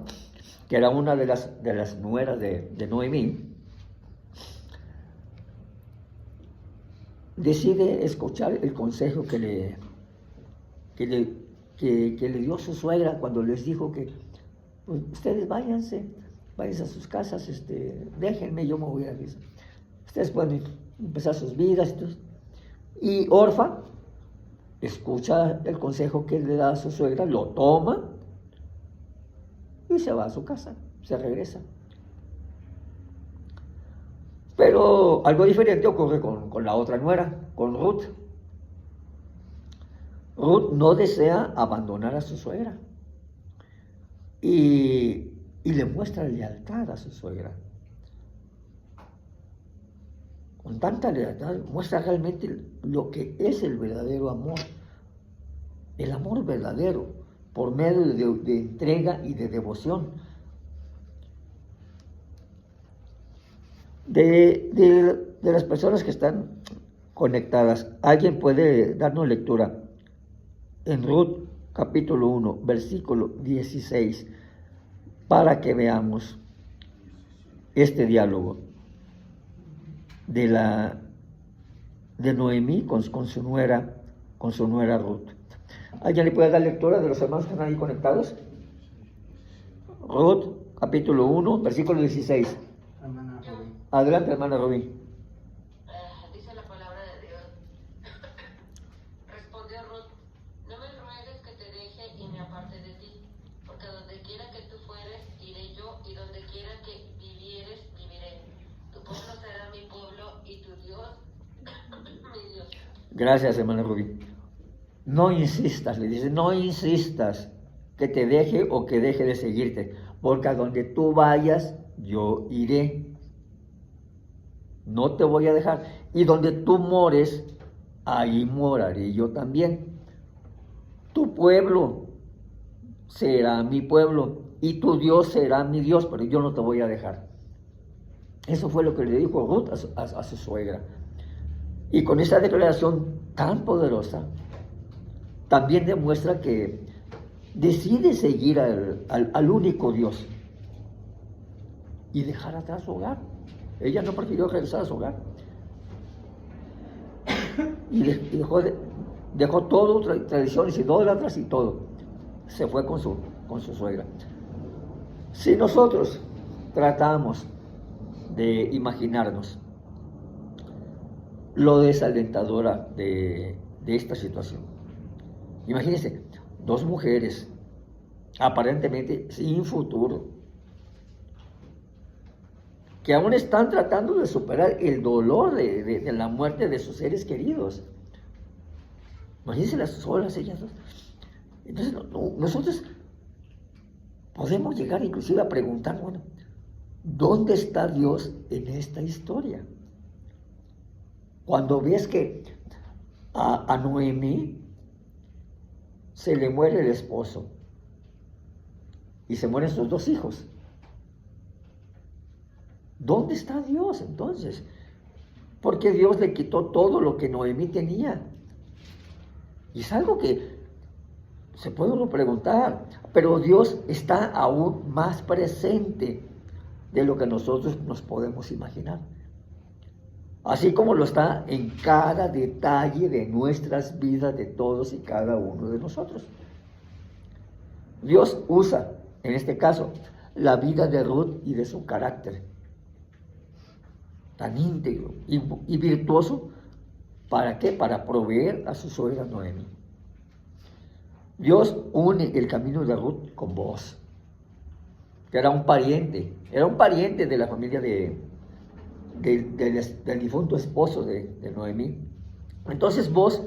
Speaker 1: que era una de las nueras de Noemí, decide escuchar el consejo que le dio su suegra cuando les dijo que pues, ustedes váyanse a sus casas, déjenme, yo me voy a visitar. Ustedes pueden empezar sus vidas. Y Orfa escucha el consejo que le da a su suegra, lo toma y se va a su casa, se regresa. Pero algo diferente ocurre con la otra nuera, con Ruth. Ruth no desea abandonar a su suegra y le muestra lealtad a su suegra. Con tanta lealtad muestra realmente lo que es el verdadero amor, el amor verdadero, por medio de entrega y de devoción. De las personas que están conectadas, ¿alguien puede darnos lectura en Ruth capítulo 1, versículo 16, para que veamos este diálogo de Noemí con su nuera Ruth? ¿Alguien le puede dar lectura de los hermanos que están ahí conectados? Ruth capítulo 1, versículo 16.
Speaker 2: Hermana Rubí.
Speaker 1: Adelante, hermana Rubí.
Speaker 3: Dice la palabra de Dios. Respondió Ruth: no me ruegues que te deje y me aparte de ti, porque donde quiera que tú fueres, iré yo, y donde quiera que vivieres, viviré. Tu pueblo será mi pueblo, y tu Dios, mi Dios.
Speaker 1: Gracias, hermana Rubí. No insistas, le dice, no insistas que te deje o que deje de seguirte, porque a donde tú vayas, yo iré. No te voy a dejar. Y donde tú mores, ahí moraré yo también. Tu pueblo será mi pueblo y tu Dios será mi Dios, pero yo no te voy a dejar. Eso fue lo que le dijo Ruth a su suegra. Y con esa declaración tan poderosa, también demuestra que decide seguir al único Dios y dejar atrás su hogar. Ella no prefirió regresar a su hogar. Y dejó todo, tradiciones idólatras y todo. Se fue con su suegra. Si nosotros tratamos de imaginarnos lo desalentadora de esta situación, imagínense, dos mujeres aparentemente sin futuro, que aún están tratando de superar el dolor de la muerte de sus seres queridos. Imagínense las solas ellas dos. Entonces nosotros podemos llegar inclusive a preguntar, bueno, ¿dónde está Dios en esta historia? Cuando ves que a Noemí se le muere el esposo y se mueren sus 2 hijos. ¿Dónde está Dios entonces? Porque Dios le quitó todo lo que Noemí tenía. Y es algo que se puede uno preguntar, pero Dios está aún más presente de lo que nosotros nos podemos imaginar. Así como lo está en cada detalle de nuestras vidas, de todos y cada uno de nosotros. Dios usa, en este caso, la vida de Ruth y de su carácter tan íntegro y virtuoso. ¿Para qué? Para proveer a su suegra Noemi. Dios une el camino de Ruth con Boaz, que era un pariente de la familia del difunto esposo de Noemí. Entonces Boaz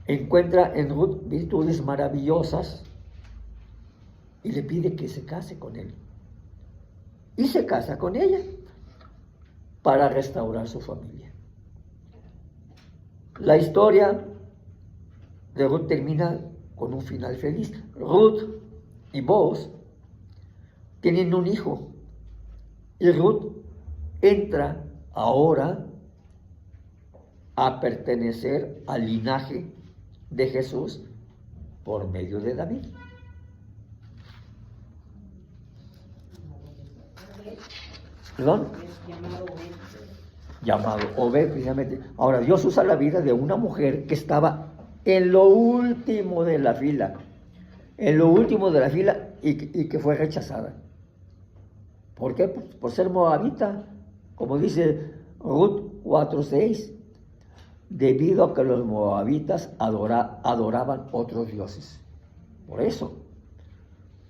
Speaker 1: encuentra en Ruth virtudes maravillosas y le pide que se case con él. Y se casa con ella para restaurar su familia. La historia de Ruth termina con un final feliz. Ruth y Boaz tienen un hijo y Ruth entra ahora a pertenecer al linaje de Jesús por medio de David. ¿Perdón? Llamado Obed, precisamente. Ahora, Dios usa la vida de una mujer que estaba en lo último de la fila, y que fue rechazada. ¿Por qué? Pues por ser moabita, como dice Ruth 4:6, debido a que los moabitas adoraban otros dioses. Por eso,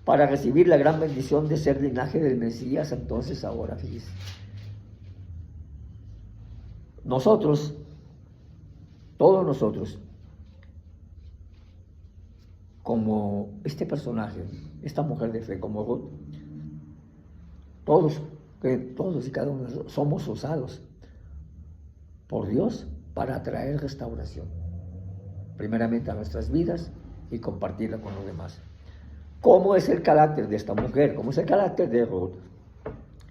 Speaker 1: para recibir la gran bendición de ser linaje del Mesías, entonces ahora, fíjense. Nosotros, todos nosotros, como este personaje, esta mujer de fe, como Ruth, todos y cada uno de nosotros somos usados por Dios para traer restauración, primeramente a nuestras vidas y compartirla con los demás. ¿Cómo es el carácter de esta mujer? ¿Cómo es el carácter de Ruth?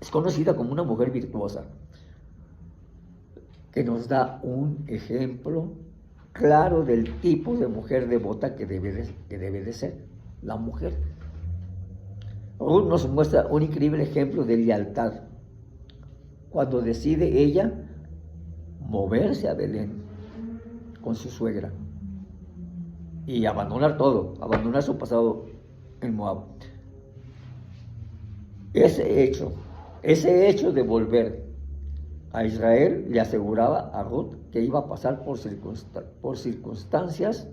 Speaker 1: Es conocida como una mujer virtuosa, que nos da un ejemplo claro del tipo de mujer devota que debe de ser la mujer. Ruth nos muestra un increíble ejemplo de lealtad cuando decide ella moverse a Belén con su suegra y abandonar todo, abandonar su pasado en Moab. Ese hecho de volver a Israel le aseguraba a Ruth que iba a pasar por circunstancias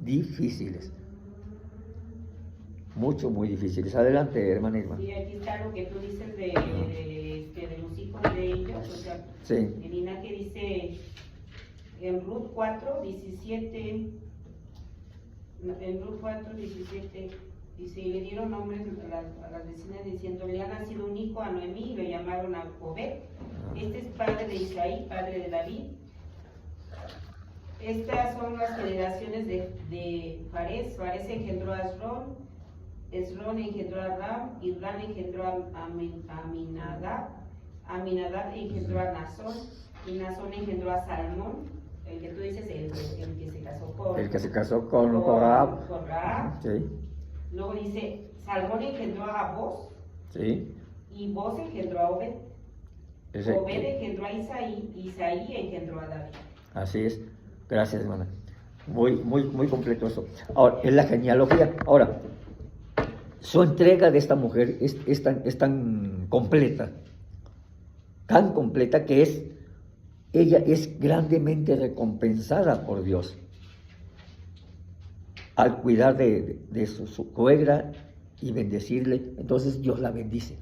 Speaker 1: difíciles, muy difíciles. Adelante, hermana Irma.
Speaker 4: Sí, aquí está lo que tú dices de los hijos de ellos, o sea,
Speaker 1: sí.
Speaker 4: El linaje dice en Ruth 4:17, dice, y le dieron nombres a las vecinas diciendo, le ha nacido un hijo a Noemí y lo llamaron a Obed. Este es padre de Isaí, padre de David. Estas son las generaciones de Fares. Fares engendró a Esrón engendró a Ram, y Ram engendró a Aminadab, Aminadab engendró a Nazón, y Nazón engendró a Salmón, el que tú dices, el que se casó con...
Speaker 1: El que se casó con Rahab. Sí.
Speaker 4: Luego dice, Salmón engendró a Boz,
Speaker 1: sí.
Speaker 4: Y Boz engendró a Obed. Obed engendró a Isaí, Isaí engendró a David.
Speaker 1: Así es. Gracias, hermana. Muy completo eso. Ahora, es la genealogía. Ahora, su entrega de esta mujer es tan completa que ella es grandemente recompensada por Dios al cuidar de su suegra y bendecirle. Entonces Dios la bendice.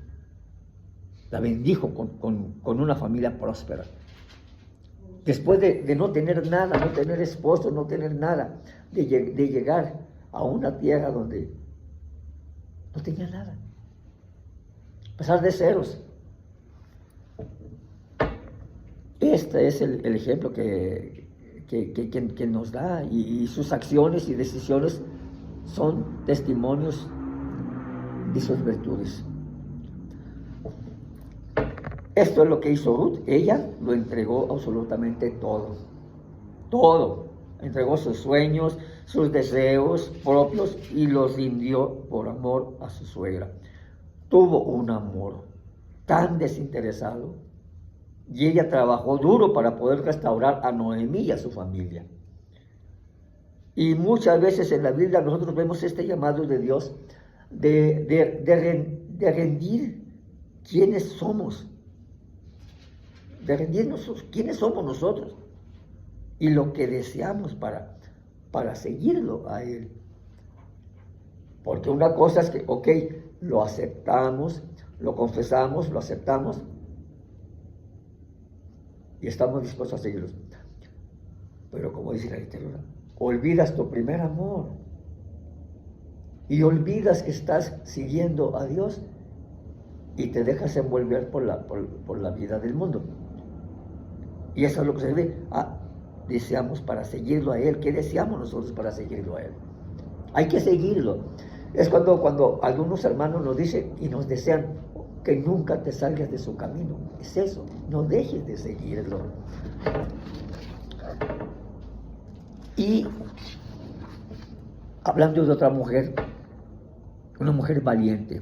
Speaker 1: la bendijo con una familia próspera. Después de no tener nada, no tener esposo, no tener nada, de llegar a una tierra donde no tenía nada, a pesar de ceros. Este es el ejemplo que nos da, y sus acciones y decisiones son testimonios de sus virtudes. Esto es lo que hizo Ruth. Ella lo entregó absolutamente todo. Todo. Entregó sus sueños, sus deseos propios y los rindió por amor a su suegra. Tuvo un amor tan desinteresado y ella trabajó duro para poder restaurar a Noemí y a su familia. Y muchas veces en la Biblia nosotros vemos este llamado de Dios de rendir quiénes somos. De rendirnos quiénes somos nosotros y lo que deseamos para seguirlo a Él. Porque una cosa es que, ok, lo aceptamos, lo confesamos, lo aceptamos y estamos dispuestos a seguirlo. Pero como dice la Escritura, olvidas tu primer amor y olvidas que estás siguiendo a Dios y te dejas envolver por la vida del mundo. Y eso es lo que se ve. Deseamos para seguirlo a Él. ¿Qué deseamos nosotros para seguirlo a Él? Hay que seguirlo. Es cuando algunos hermanos nos dicen y nos desean que nunca te salgas de su camino. Es eso. No dejes de seguirlo. Y hablando de otra mujer, una mujer valiente,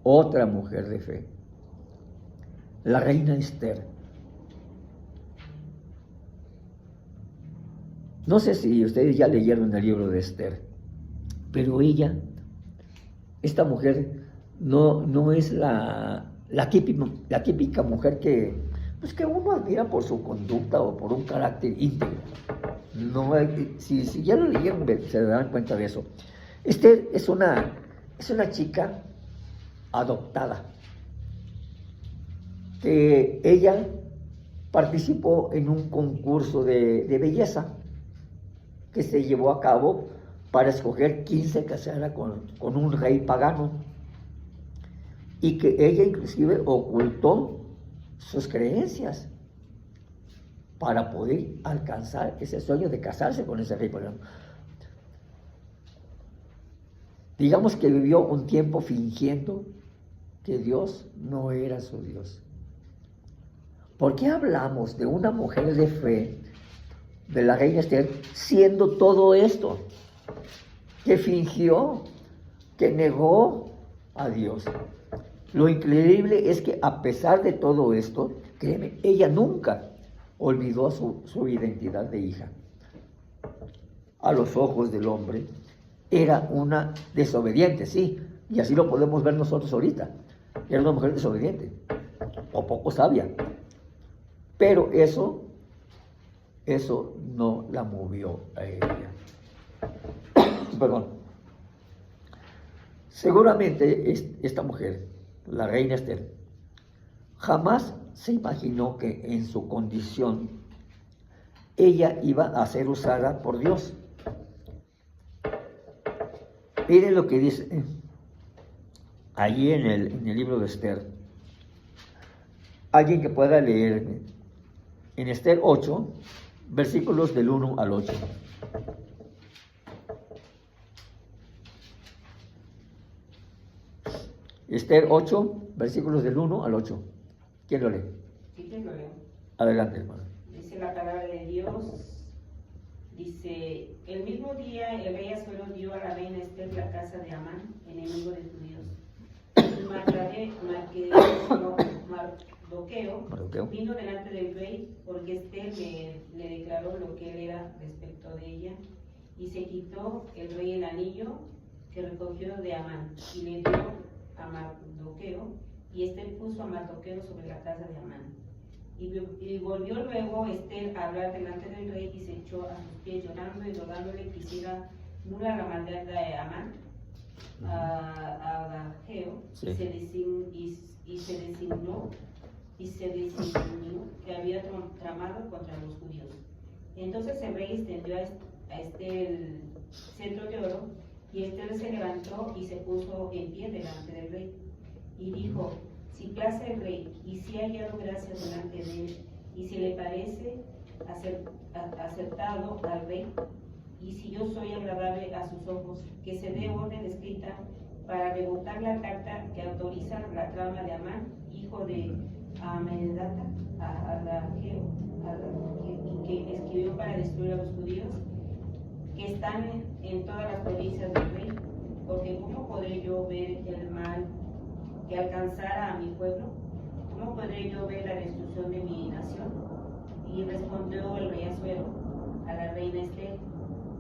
Speaker 1: otra mujer de fe, la reina Esther. No sé si ustedes ya leyeron el libro de Esther, pero esta mujer no es la típica mujer que uno admira por su conducta o por un carácter íntegro. No, si ya lo leyeron se darán cuenta de eso. Esther es una chica adoptada, que ella participó en un concurso de belleza que se llevó a cabo para escoger quién se casara con un rey pagano, y que ella inclusive ocultó sus creencias para poder alcanzar ese sueño de casarse con ese rey pagano. Digamos que vivió un tiempo fingiendo que Dios no era su Dios. ¿Por qué hablamos de una mujer de fe, de la reina Esther, siendo todo esto? Que fingió, que negó a Dios. Lo increíble es que a pesar de todo esto, créeme, ella nunca olvidó su identidad de hija. A los ojos del hombre era una desobediente, sí, y así lo podemos ver nosotros ahorita. Era una mujer desobediente o poco sabia, pero eso no la movió a ella. Perdón. Seguramente esta mujer, la reina Esther, jamás se imaginó que en su condición ella iba a ser usada por Dios. Miren lo que dice allí en el libro de Esther. Alguien que pueda leer en Esther 8, versículos del 1 al 8. Esther 8, versículos del 1 al 8. ¿Quién lo lee?
Speaker 4: Sí, que lo leo.
Speaker 1: Adelante, hermano.
Speaker 4: Dice la palabra de Dios. Dice, el mismo día el rey Asuero dio a la reina Esther la casa de Amán, enemigo de judíos. Mardoqueo vino delante del rey porque Esther le declaró lo que él era respecto de ella, y se quitó el rey el anillo que recogió de Amán y le dio a Mardoqueo, y Esther puso a Mardoqueo sobre la casa de Amán. Y volvió luego Esther a hablar delante del rey y se echó a sus pies llorando y rogándole que hiciera nula la maldad de Amán, a Geo
Speaker 1: Sí.
Speaker 4: y se designó que había tramado contra los judíos. Entonces el rey extendió a Esther el cetro de oro, y Esther se levantó y se puso en pie delante del rey y dijo: si place el rey y si ha hallado gracia delante de él, y si le parece acertado al rey, y si yo soy agradable a sus ojos, que se dé orden escrita para revocar la carta que autoriza la trama de Amán, hijo de Amedata, y que escribió para destruir a los judíos que están en todas las provincias del rey, porque ¿cómo podré yo ver el mal que alcanzara a mi pueblo? ¿Cómo podré yo ver la destrucción de mi nación? Y respondió el rey Asuero a la reina Esther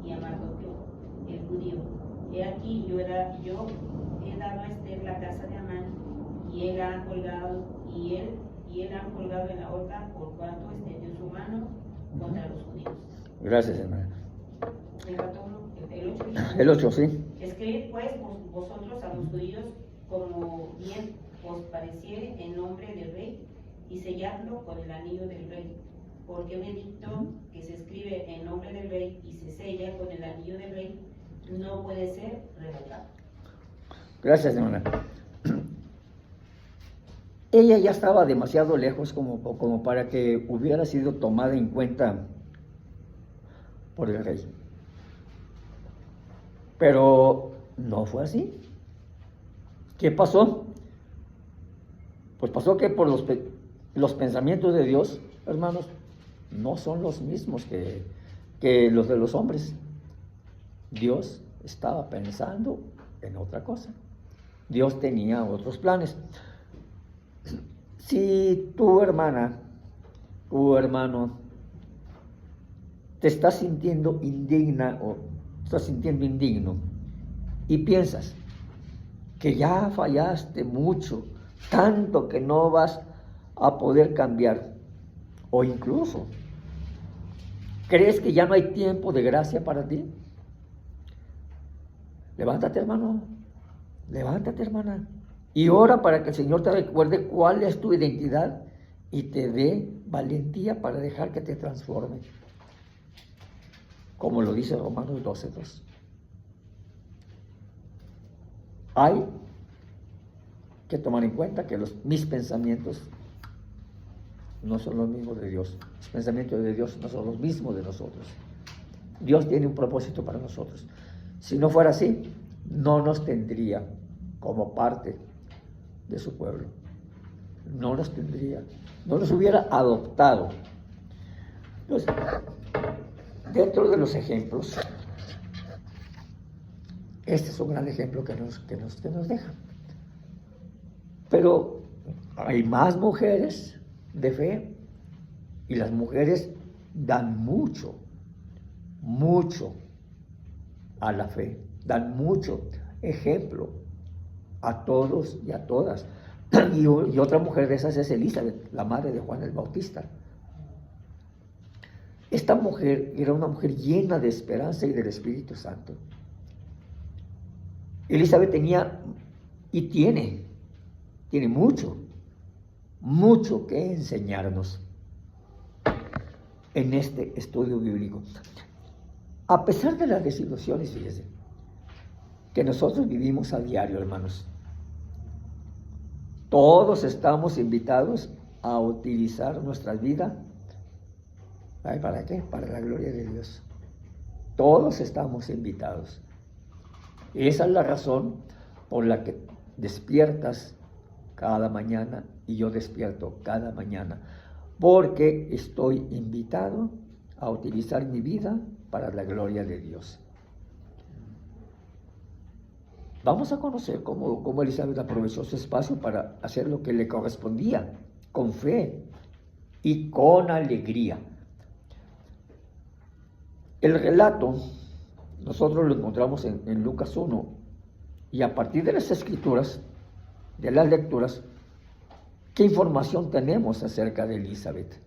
Speaker 4: y a Mardoqueo, el judío: he aquí, yo he dado a Esther la casa de Amán, y él han colgado en la horca por cuanto extendió su mano contra los judíos.
Speaker 1: Gracias, hermana.
Speaker 4: El 8.
Speaker 1: El 8, sí.
Speaker 4: Escribid pues vosotros a los judíos como bien os pareciere en nombre del rey, y selladlo con el anillo del rey, porque un edicto que se escribe en nombre del rey y se sella con el anillo del rey no puede ser revocado.
Speaker 1: Gracias, hermana. Ella ya estaba demasiado lejos como para que hubiera sido tomada en cuenta por el rey. Pero no fue así. ¿Qué pasó? Pues pasó que por los pensamientos de Dios, hermanos, no son los mismos que los de los hombres. Dios estaba pensando en otra cosa. Dios tenía otros planes. Si tu hermana, tu hermano, te estás sintiendo indigna o estás sintiendo indigno y piensas que ya fallaste mucho, tanto que no vas a poder cambiar, o incluso crees que ya no hay tiempo de gracia para ti, levántate, hermano, levántate, hermana, y ora para que el Señor te recuerde cuál es tu identidad y te dé valentía para dejar que te transforme, como lo dice Romanos 12:2. Hay que tomar en cuenta que mis pensamientos no son los mismos de Dios. Los pensamientos de Dios no son los mismos de nosotros. Dios tiene un propósito para nosotros. Si no fuera así, no nos tendría como parte de su pueblo. No nos tendría, no nos hubiera adoptado. Pues, dentro de los ejemplos, este es un gran ejemplo que nos deja. Pero hay más mujeres de fe, y las mujeres dan mucho a la fe, dan mucho ejemplo a todos y a todas. Y otra mujer de esas es Elizabeth, la madre de Juan el Bautista. Esta mujer era una mujer llena de esperanza y del Espíritu Santo. Elizabeth tenía y tiene mucho que enseñarnos en este estudio bíblico. A pesar de las desilusiones, fíjense, que nosotros vivimos a diario, hermanos, todos estamos invitados a utilizar nuestra vida. ¿Para qué? Para la gloria de Dios. Todos estamos invitados. Esa es la razón por la que despiertas cada mañana y yo despierto cada mañana, porque estoy invitado a utilizar mi vida para la gloria de Dios. Vamos a conocer cómo Elizabeth aprovechó su espacio para hacer lo que le correspondía, con fe y con alegría. El relato nosotros lo encontramos en Lucas 1, y a partir de las escrituras, de las lecturas, ¿qué información tenemos acerca de Elizabeth?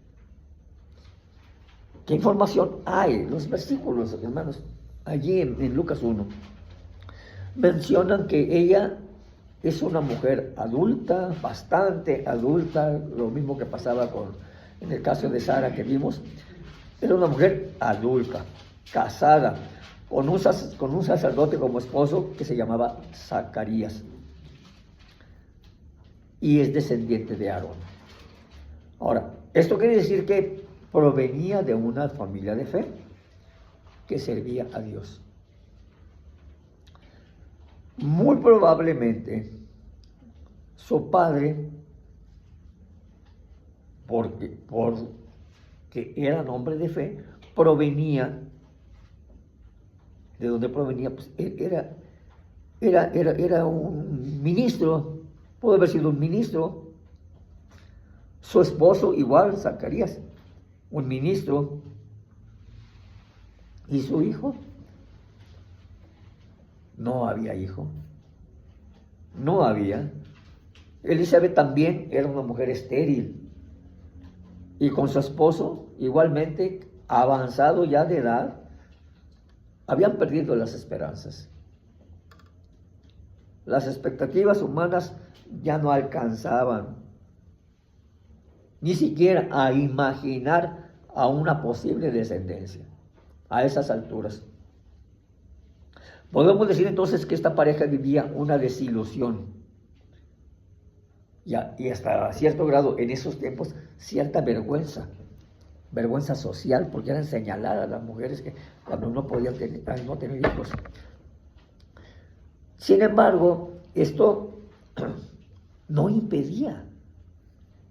Speaker 1: ¿Qué información hay? Los versículos, hermanos, allí en Lucas 1, mencionan que ella es una mujer adulta, bastante adulta, lo mismo que pasaba en el caso de Sara que vimos. Era una mujer adulta, casada, con un sacerdote como esposo que se llamaba Zacarías. Y es descendiente de Aarón. Ahora, esto quiere decir que provenía de una familia de fe que servía a Dios. Muy probablemente su padre, porque era hombre de fe, provenía, ¿de dónde provenía? Pues era un ministro, pudo haber sido un ministro. Su esposo igual, Zacarías, un ministro. ¿Y su hijo? No había hijo. No había. Elizabeth también era una mujer estéril. Y con su esposo, igualmente avanzado ya de edad, habían perdido las esperanzas. Las expectativas humanas ya no alcanzaban ni siquiera a imaginar a una posible descendencia a esas alturas. Podemos decir entonces que esta pareja vivía una desilusión y hasta cierto grado en esos tiempos cierta vergüenza social, porque eran señaladas las mujeres que cuando no podían no tener hijos. Sin embargo, esto no impedía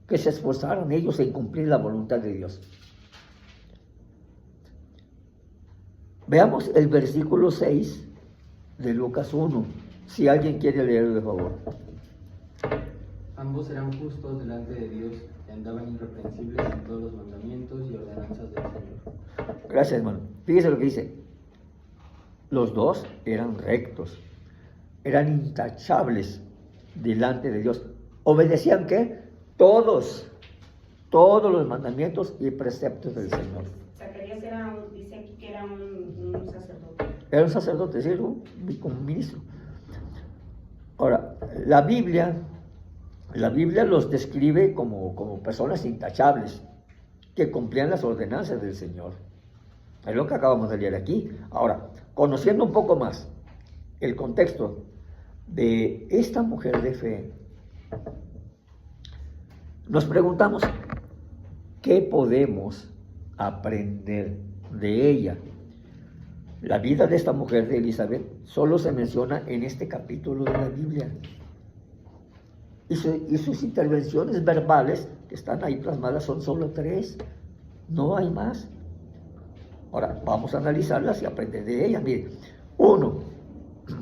Speaker 1: que se esforzaran ellos en cumplir la voluntad de Dios. Veamos el versículo 6 de Lucas 1, si alguien quiere leerlo, de favor.
Speaker 2: Ambos eran justos delante de Dios y andaban irreprensibles en todos los mandamientos y ordenanzas del Señor.
Speaker 1: Gracias, hermano. Fíjese lo que dice. Los dos eran rectos, eran intachables delante de Dios. ¿Obedecían qué? Todos los mandamientos y preceptos del Señor.
Speaker 4: Zacarías dice aquí que era un sacerdote.
Speaker 1: Era un sacerdote, sí, un ministro. Ahora, la Biblia los describe como personas intachables, que cumplían las ordenanzas del Señor. Es lo que acabamos de leer aquí. Ahora, conociendo un poco más el contexto de esta mujer de fe, nos preguntamos, ¿qué podemos aprender de ella? La vida de esta mujer de Elizabeth solo se menciona en este capítulo de la Biblia. Y sus intervenciones verbales que están ahí plasmadas son solo 3. No hay más. Ahora, vamos a analizarlas y aprender de ellas. Mire, 1,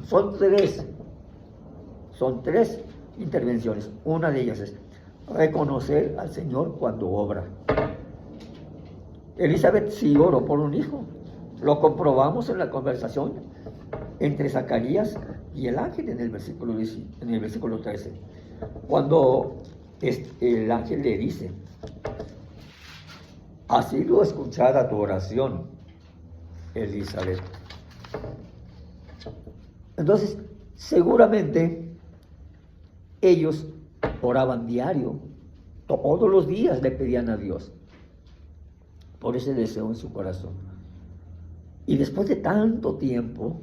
Speaker 1: son 3 intervenciones. Una de ellas es reconocer al Señor cuando obra. Elizabeth sí oró por un hijo. Lo comprobamos en la conversación entre Zacarías y el ángel en el versículo 13. Cuando el ángel le dice: ha sido escuchada tu oración, Elizabeth. Entonces, seguramente ellos oraban diario, todos los días le pedían a Dios por ese deseo en su corazón. Y después de tanto tiempo,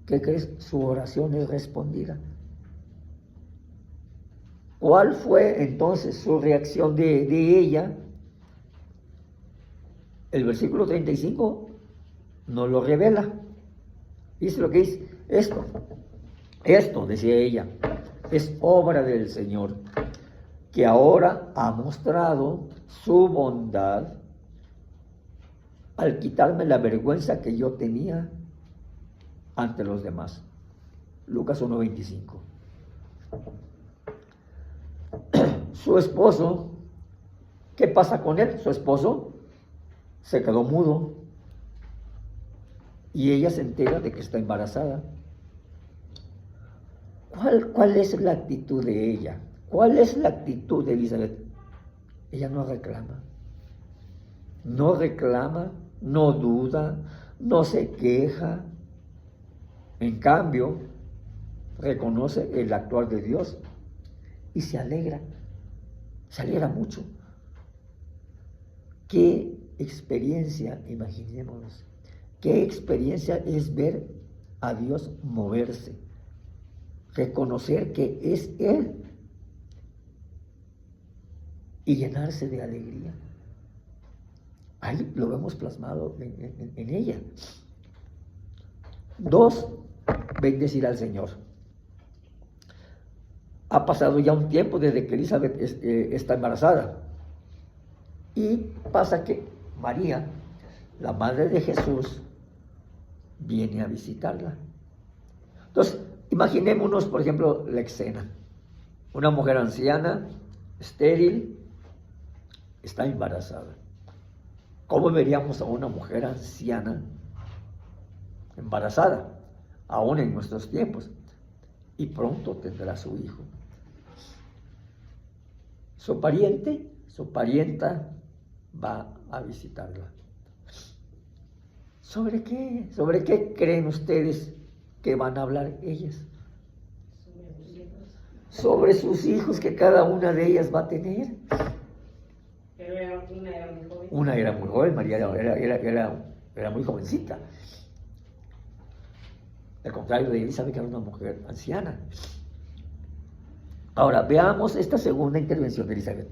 Speaker 1: ¿qué crees? Su oración es respondida. ¿Cuál fue entonces su reacción de ella? El versículo 35 nos lo revela. Dice lo que dice: esto, decía ella, es obra del Señor, que ahora ha mostrado su bondad al quitarme la vergüenza que yo tenía ante los demás. Lucas 1:25. Su esposo, ¿qué pasa con él? Su esposo se quedó mudo y ella se entera de que está embarazada. ¿Cuál es la actitud de ella? ¿Cuál es la actitud de Elizabeth? Ella no reclama, no duda, no se queja. En cambio, reconoce el actuar de Dios y se alegra mucho. Qué experiencia, imaginémonos, qué experiencia es ver a Dios moverse, reconocer que es Él y llenarse de alegría. Ahí lo vemos plasmado en ella. 2, bendecir al Señor. Ha pasado ya un tiempo desde que Elizabeth está embarazada. Y pasa que María, la madre de Jesús, viene a visitarla. Entonces, imaginémonos, por ejemplo, la escena. Una mujer anciana, estéril, está embarazada. ¿Cómo veríamos a una mujer anciana embarazada, aún en nuestros tiempos? Y pronto tendrá su hijo. Su parienta va a visitarla. ¿Sobre qué? ¿Sobre qué creen ustedes que van a hablar ellas? Sobre sus hijos que cada una de ellas va a tener.
Speaker 4: Pero una era muy joven.
Speaker 1: Una era muy joven, María era muy jovencita. Al contrario de Elizabeth, que era una mujer anciana. Ahora, veamos esta segunda intervención de Elizabeth.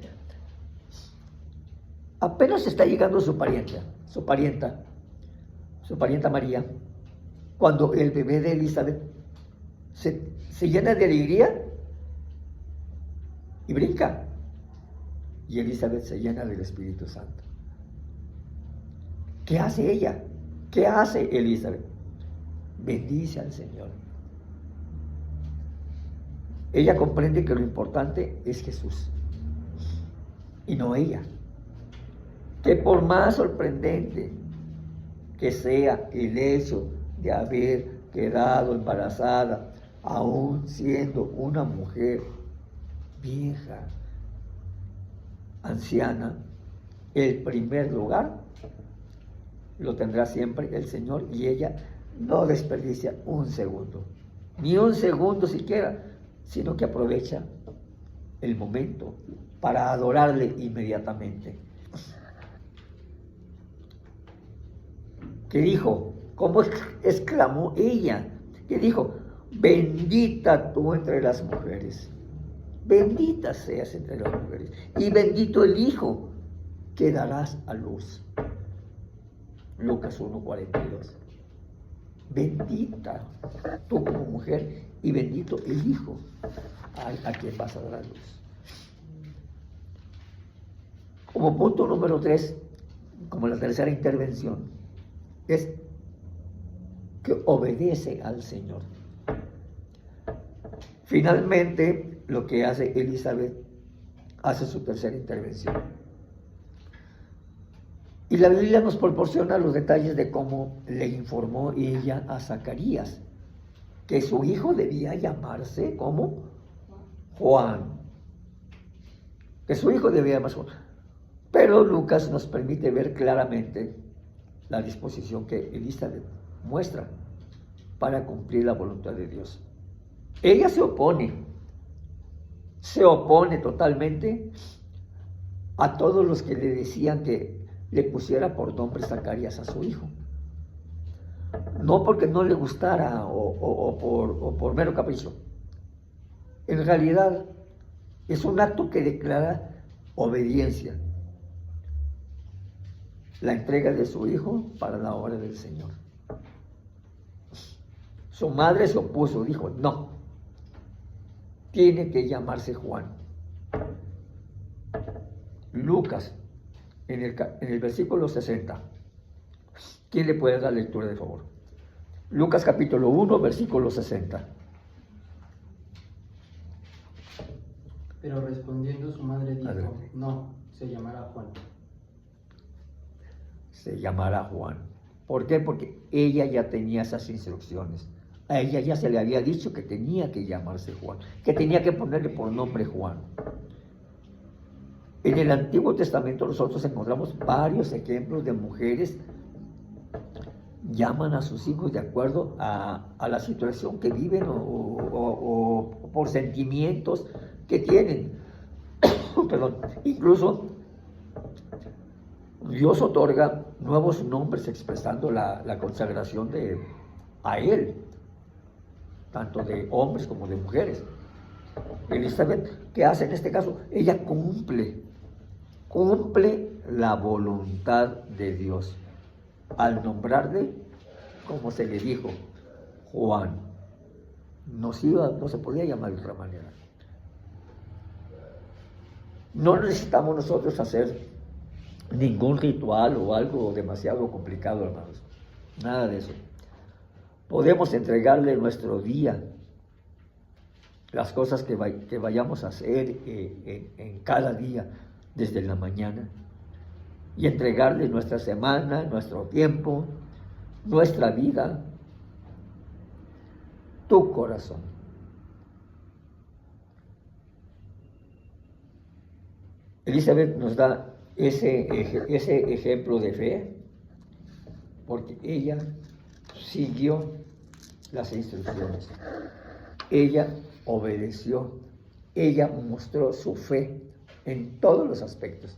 Speaker 1: Apenas está llegando su parienta María, cuando el bebé de Elizabeth se llena de alegría y brinca. Y Elizabeth se llena del Espíritu Santo. ¿Qué hace ella? ¿Qué hace Elizabeth? Bendice al Señor. Ella comprende que lo importante es Jesús y no ella. Que por más sorprendente que sea el hecho de haber quedado embarazada, aún siendo una mujer vieja, anciana, el primer lugar lo tendrá siempre el Señor, y ella no desperdicia un segundo, ni un segundo siquiera, sino que aprovecha el momento para adorarle inmediatamente. ¿Qué dijo? ¿Cómo exclamó ella? ¿Qué dijo? Bendita tú entre las mujeres, bendita seas entre las mujeres, y bendito el Hijo que darás a luz. Lucas 1:42. Bendita tú como mujer y bendito el Hijo a quien vas a dar a luz. Como punto número 3, como la tercera intervención, es que obedece al Señor. Finalmente, lo que hace Elizabeth, hace su tercera intervención. Y la Biblia nos proporciona los detalles de cómo le informó ella a Zacarías que su hijo debía llamarse, ¿cómo? Juan. Que su hijo debía llamarse Juan. Pero Lucas nos permite ver claramente la disposición que Elizabeth muestra para cumplir la voluntad de Dios. Ella se opone totalmente a todos los que le decían que le pusiera por nombre Zacarías a su hijo. No porque no le gustara o por mero capricho. En realidad es un acto que declara obediencia. La entrega de su hijo para la obra del Señor. Su madre se opuso, dijo, no, tiene que llamarse Juan. Lucas, en el versículo 60. ¿Quién le puede dar lectura, de favor? Lucas capítulo 1, versículo 60.
Speaker 2: Pero respondiendo su madre dijo,
Speaker 1: Adelante.
Speaker 2: no, se llamará Juan.
Speaker 1: Se llamará Juan. ¿Por qué? Porque ella ya tenía esas instrucciones. A ella ya se le había dicho que tenía que llamarse Juan, que tenía que ponerle por nombre Juan. En el Antiguo Testamento nosotros encontramos varios ejemplos de mujeres llaman a sus hijos de acuerdo a la situación que viven o por sentimientos que tienen. Perdón. Incluso Dios otorga nuevos nombres expresando la consagración a Él, tanto de hombres como de mujeres. Elizabeth, ¿qué hace en este caso? Ella cumple la voluntad de Dios al nombrarle, como se le dijo, Juan. No se podía llamar de otra manera. No necesitamos nosotros hacer ningún ritual o algo demasiado complicado, hermanos. Nada de eso. Podemos entregarle nuestro día, las cosas que vayamos a hacer en cada día desde la mañana, y entregarle nuestra semana, nuestro tiempo, nuestra vida, tu corazón. Elizabeth nos da ese ejemplo de fe porque ella siguió las instrucciones, ella obedeció, ella mostró su fe en todos los aspectos.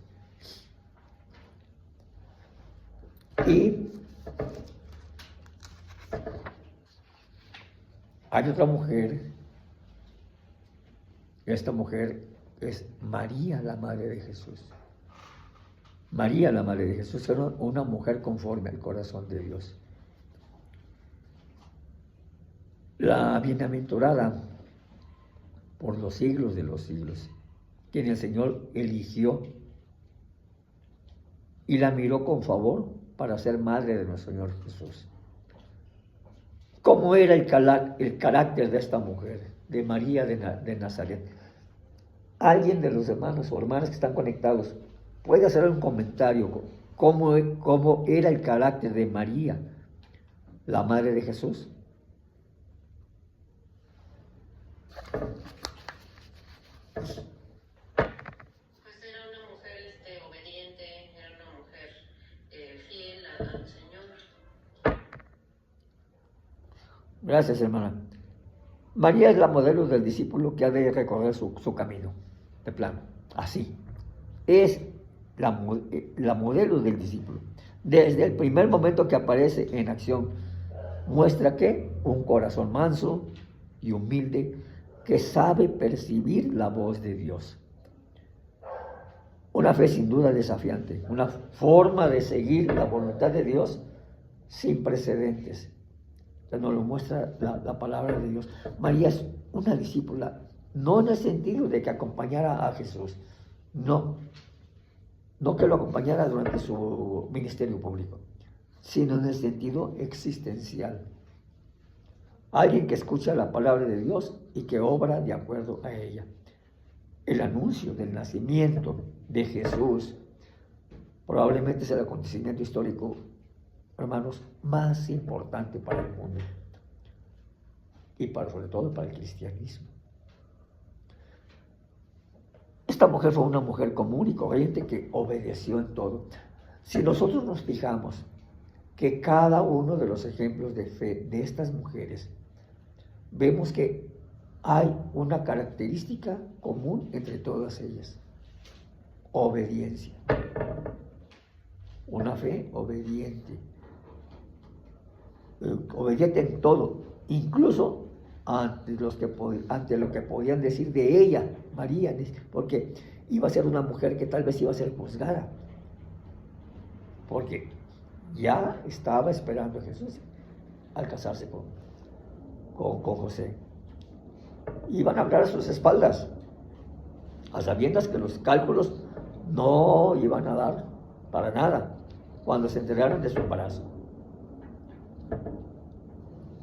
Speaker 1: Y hay otra mujer, esta mujer es María, la madre de Jesús. María, la madre de Jesús, era una mujer conforme al corazón de Dios. La bienaventurada por los siglos de los siglos, quien el Señor eligió y la miró con favor para ser madre de nuestro Señor Jesús. ¿Cómo era el carácter de esta mujer, de María de Nazaret? Alguien de los hermanos o hermanas que están conectados puede hacer un comentario cómo era el carácter de María, la madre de Jesús.
Speaker 3: Pues era una mujer obediente, era una mujer fiel al Señor.
Speaker 1: Gracias, hermana. María es la modelo del discípulo que ha de recorrer su camino, de plano, así. Es la modelo del discípulo. Desde el primer momento que aparece en acción, muestra que un corazón manso y humilde que sabe percibir la voz de Dios. Una fe sin duda desafiante, una forma de seguir la voluntad de Dios sin precedentes. Nos lo muestra la palabra de Dios. María es una discípula, no en el sentido de que acompañara a Jesús, no que lo acompañara durante su ministerio público, sino en el sentido existencial. Alguien que escucha la palabra de Dios y que obra de acuerdo a ella. El anuncio del nacimiento de Jesús probablemente es el acontecimiento histórico, hermanos, más importante para el mundo y sobre todo para el cristianismo. Esta mujer fue una mujer común y corriente que obedeció en todo. Si nosotros nos fijamos que cada uno de los ejemplos de fe de estas mujeres, vemos que hay una característica común entre todas ellas: obediencia. Una fe obediente. Obediente en todo, incluso ante lo que podían decir de ella, María, porque iba a ser una mujer que tal vez iba a ser juzgada, porque ya estaba esperando a Jesús al casarse con José. Iban a hablar a sus espaldas, a sabiendas que los cálculos no iban a dar para nada cuando se enteraron de su embarazo.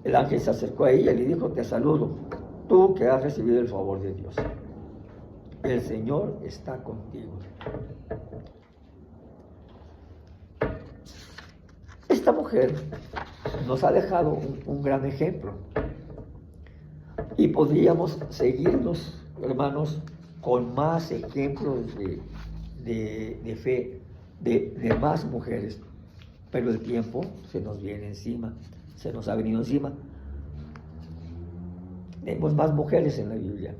Speaker 1: El ángel se acercó a ella y le dijo: te saludo, tú que has recibido el favor de Dios. El Señor está contigo. Esta mujer nos ha dejado un gran ejemplo. Y podríamos seguirnos, hermanos, con más ejemplos de fe, de más mujeres. pero el tiempo se nos viene encima, se nos ha venido encima. Tenemos más mujeres en la Biblia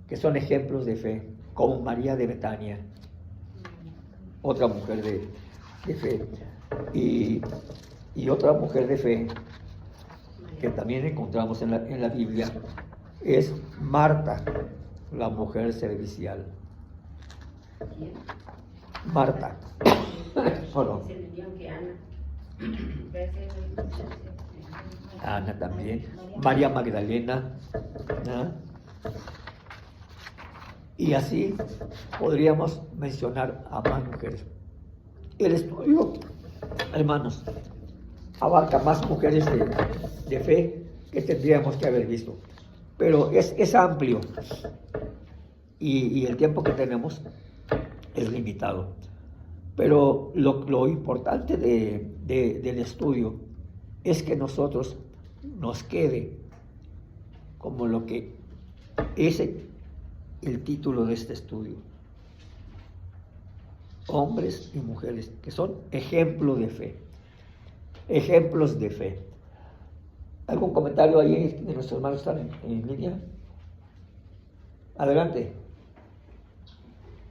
Speaker 1: que son ejemplos de fe, como María de Betania, otra mujer de fe, y otra mujer de fe que también encontramos en la Biblia es Marta, la mujer servicial. Marta. Bueno, Ana también, María Magdalena, ¿no? Y así podríamos mencionar a más mujeres. El estudio, hermanos, abarca más mujeres de fe que tendríamos que haber visto, pero es amplio y el tiempo que tenemos es limitado. Pero lo importante del estudio es que nosotros nos quede como lo que es el título de este estudio: hombres y mujeres que son ejemplo de fe, ejemplos de fe. ¿Algún comentario ahí de nuestros hermanos que están en línea? Adelante.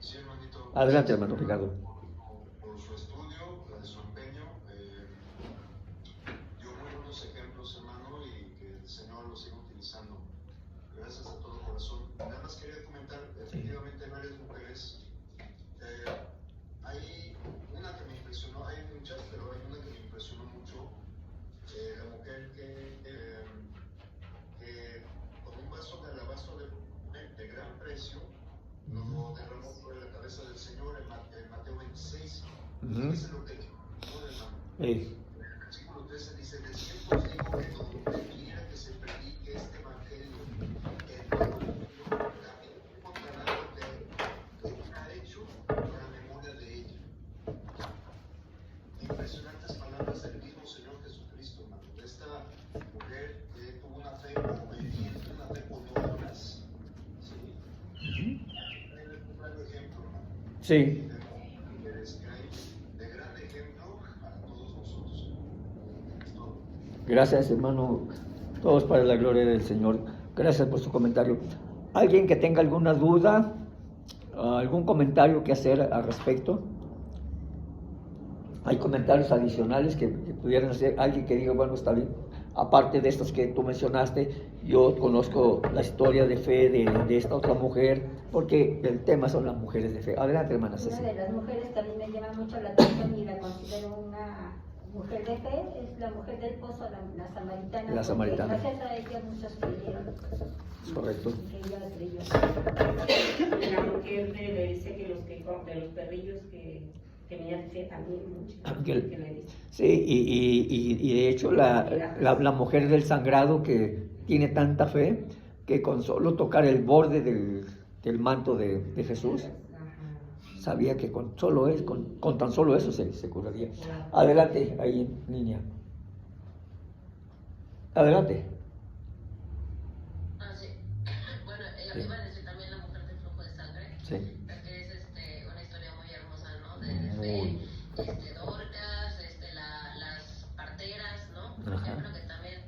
Speaker 5: Sí, hermanito.
Speaker 1: Adelante, hermano Ricardo.
Speaker 5: Por su estudio, su empeño, dio muy buenos ejemplos, hermano, y que el Señor los siga utilizando. Gracias a todo corazón. Nada más quería comentar, efectivamente, varias mujeres. Hay una que me impresionó, hay muchas, pero hay una que me impresionó mucho. La mujer que con un vaso de alabastro de gran precio lo derramó sobre la cabeza del Señor en Mateo 26. Eso es lo que dijo, hermano. En el versículo 13 dice: de cierto os digo que donde quiera que se predique este evangelio en todo el mundo, también encontrarán lo que ha hecho para memoria de ella. Impresionantes palabras del mismo Señor Jesucristo, hermano. De esta mujer que tuvo una fe obediente, una fe con obras. ¿Sí? Un claro ejemplo, hermano.
Speaker 1: Sí.
Speaker 5: De gran ejemplo para todos nosotros. Es todo.
Speaker 1: Gracias, hermano. Todos para la gloria del Señor. Gracias por su comentario. ¿Alguien que tenga alguna duda, algún comentario que hacer al respecto? ¿Hay comentarios adicionales que pudieran hacer? Alguien que diga, bueno, está bien. Aparte de estos que tú mencionaste, yo conozco la historia de fe de esta otra mujer, porque el tema son las mujeres de fe. Adelante, hermana Ceci.
Speaker 6: Una de las mujeres también me llama mucho la atención y la considero una mujer de fe, es la mujer del pozo, la samaritana.
Speaker 1: La samaritana.
Speaker 6: Gracias a ella muchos creyeron.
Speaker 1: Correcto.
Speaker 6: Que ella creyó.
Speaker 4: La mujer le dice que de los perrillos que tenían fe también mucho. Que le dice.
Speaker 1: Sí, y de hecho la mujer del sangrado que tiene tanta fe que con solo tocar el borde del manto de Jesús, sabía que con tan solo eso se curaría. Adelante, ahí, niña. Adelante.
Speaker 3: Ah, sí. Bueno, iba a decir también la mujer del flujo de sangre.
Speaker 1: Sí.
Speaker 3: Que es una historia muy hermosa, ¿no? De fe, Dorcas, las parteras, ¿no? Por ejemplo, que también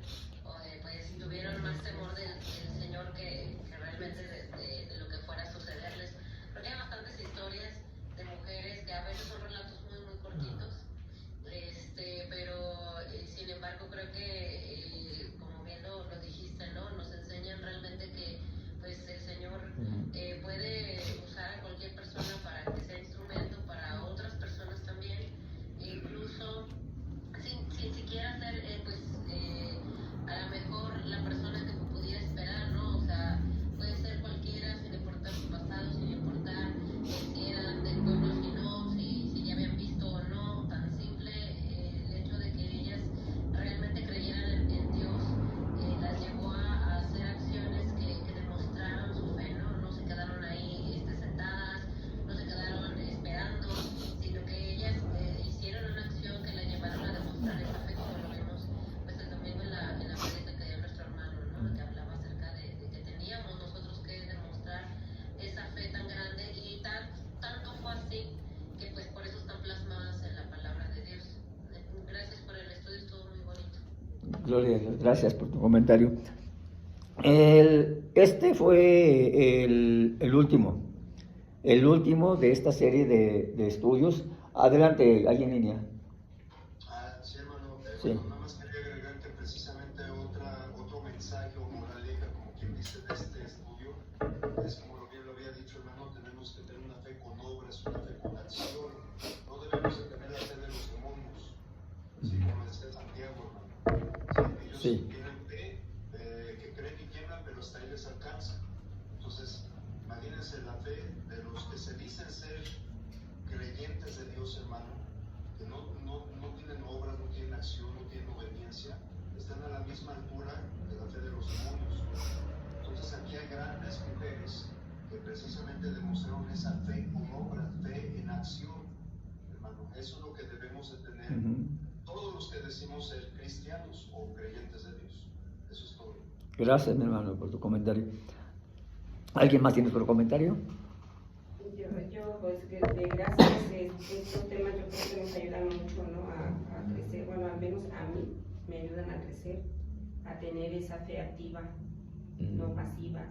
Speaker 3: pues tuvieron más temor del Señor que realmente de lo que fuera a sucederles. Porque hay bastantes historias de mujeres que a veces son relatos muy, muy cortitos, pero sin embargo creo que, como bien lo dijiste, ¿no? Nos enseñan realmente que pues el Señor puede usar a cualquier persona para que sea instrumento para otras personas también,
Speaker 1: Gloria a Dios, gracias por tu comentario. Este fue el último de esta serie de estudios. Adelante, ahí en línea.
Speaker 5: Sí, hermano,
Speaker 1: Sí.
Speaker 5: bueno, nada más quería agregar que precisamente otro mensaje o moraleja, como quien dice, de este estudio, es como bien lo había dicho, hermano, tenemos que tener una fe con obras, una fe con acción. No debemos de tener la fe de los demonios, así como decía Santiago, hermano. Ellos tienen fe, que creen y quiebran, pero hasta ahí les alcanza. Entonces, imagínense la fe de los que se dicen ser creyentes de Dios, hermano, que no tienen obras, no tienen acción, no tienen obediencia, están a la misma altura de la fe de los demonios. Entonces aquí hay grandes mujeres que precisamente demostraron esa fe con obras, fe en acción, hermano. Eso es lo que debemos de tener todos los que decimos ser cristianos o creyentes de Dios. Eso es todo.
Speaker 1: Gracias, mi hermano, por tu comentario. ¿Alguien más tiene otro comentario?
Speaker 4: Yo pues que de gracias estos temas yo creo que nos ayudan mucho, ¿no? A crecer, bueno, al menos a mí me ayudan a crecer, a tener esa fe activa, no pasiva,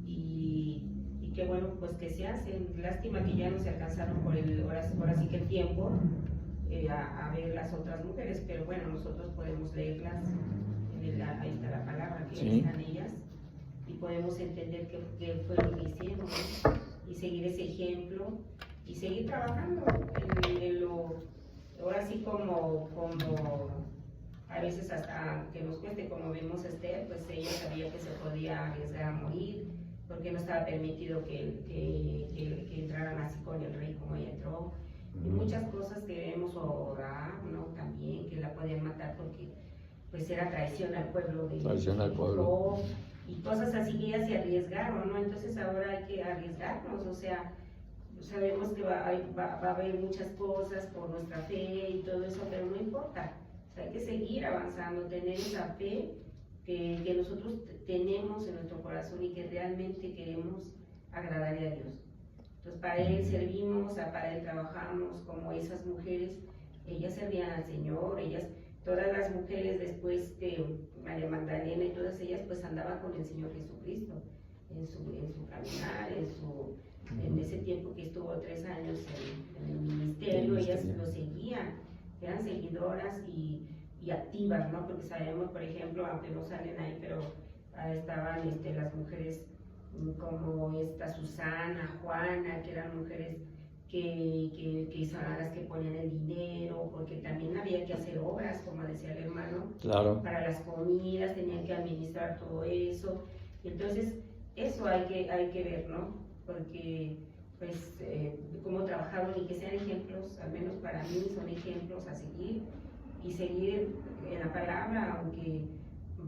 Speaker 4: y que bueno, pues que se hacen. Lástima que ya no se alcanzaron por ahora sí que el tiempo a ver las otras mujeres, pero bueno, nosotros podemos leerlas, ahí está la palabra, que ahí están ellas, y podemos entender qué fue lo que hicieron, ¿no? Y seguir ese ejemplo y seguir trabajando en lo, ahora sí como a veces hasta que nos cueste, como vimos a Esther, pues ella sabía que se podía arriesgar a morir porque no estaba permitido que entraran así con el rey como ella entró, y muchas cosas que debemos orar, ¿no? También que la podían matar porque pues era traición al pueblo y cosas así que ellas se arriesgaron, ¿no? Entonces ahora hay que arriesgarnos, o sea, sabemos que va a haber muchas cosas por nuestra fe y todo eso, pero no importa, o sea, hay que seguir avanzando, tener esa fe que nosotros tenemos en nuestro corazón y que realmente queremos agradarle a Dios. Entonces para Él servimos, para Él trabajamos, como esas mujeres, ellas servían al Señor, todas las mujeres después de María Magdalena y todas ellas pues andaban con el Señor Jesucristo en su caminar, en ese tiempo que estuvo 3 años en el ministerio, ellas lo seguían, eran seguidoras y activas, ¿no? Porque sabemos, por ejemplo, aunque no salen ahí, pero estaban las mujeres como esta Susana, Juana, que eran mujeres que son las que ponían el dinero, porque también había que hacer obras, como decía el hermano, para las comidas, tenían que administrar todo eso. Entonces, eso hay que ver, ¿no? Porque, pues, cómo trabajaron y que sean ejemplos, al menos para mí, son ejemplos a seguir y seguir en la palabra, aunque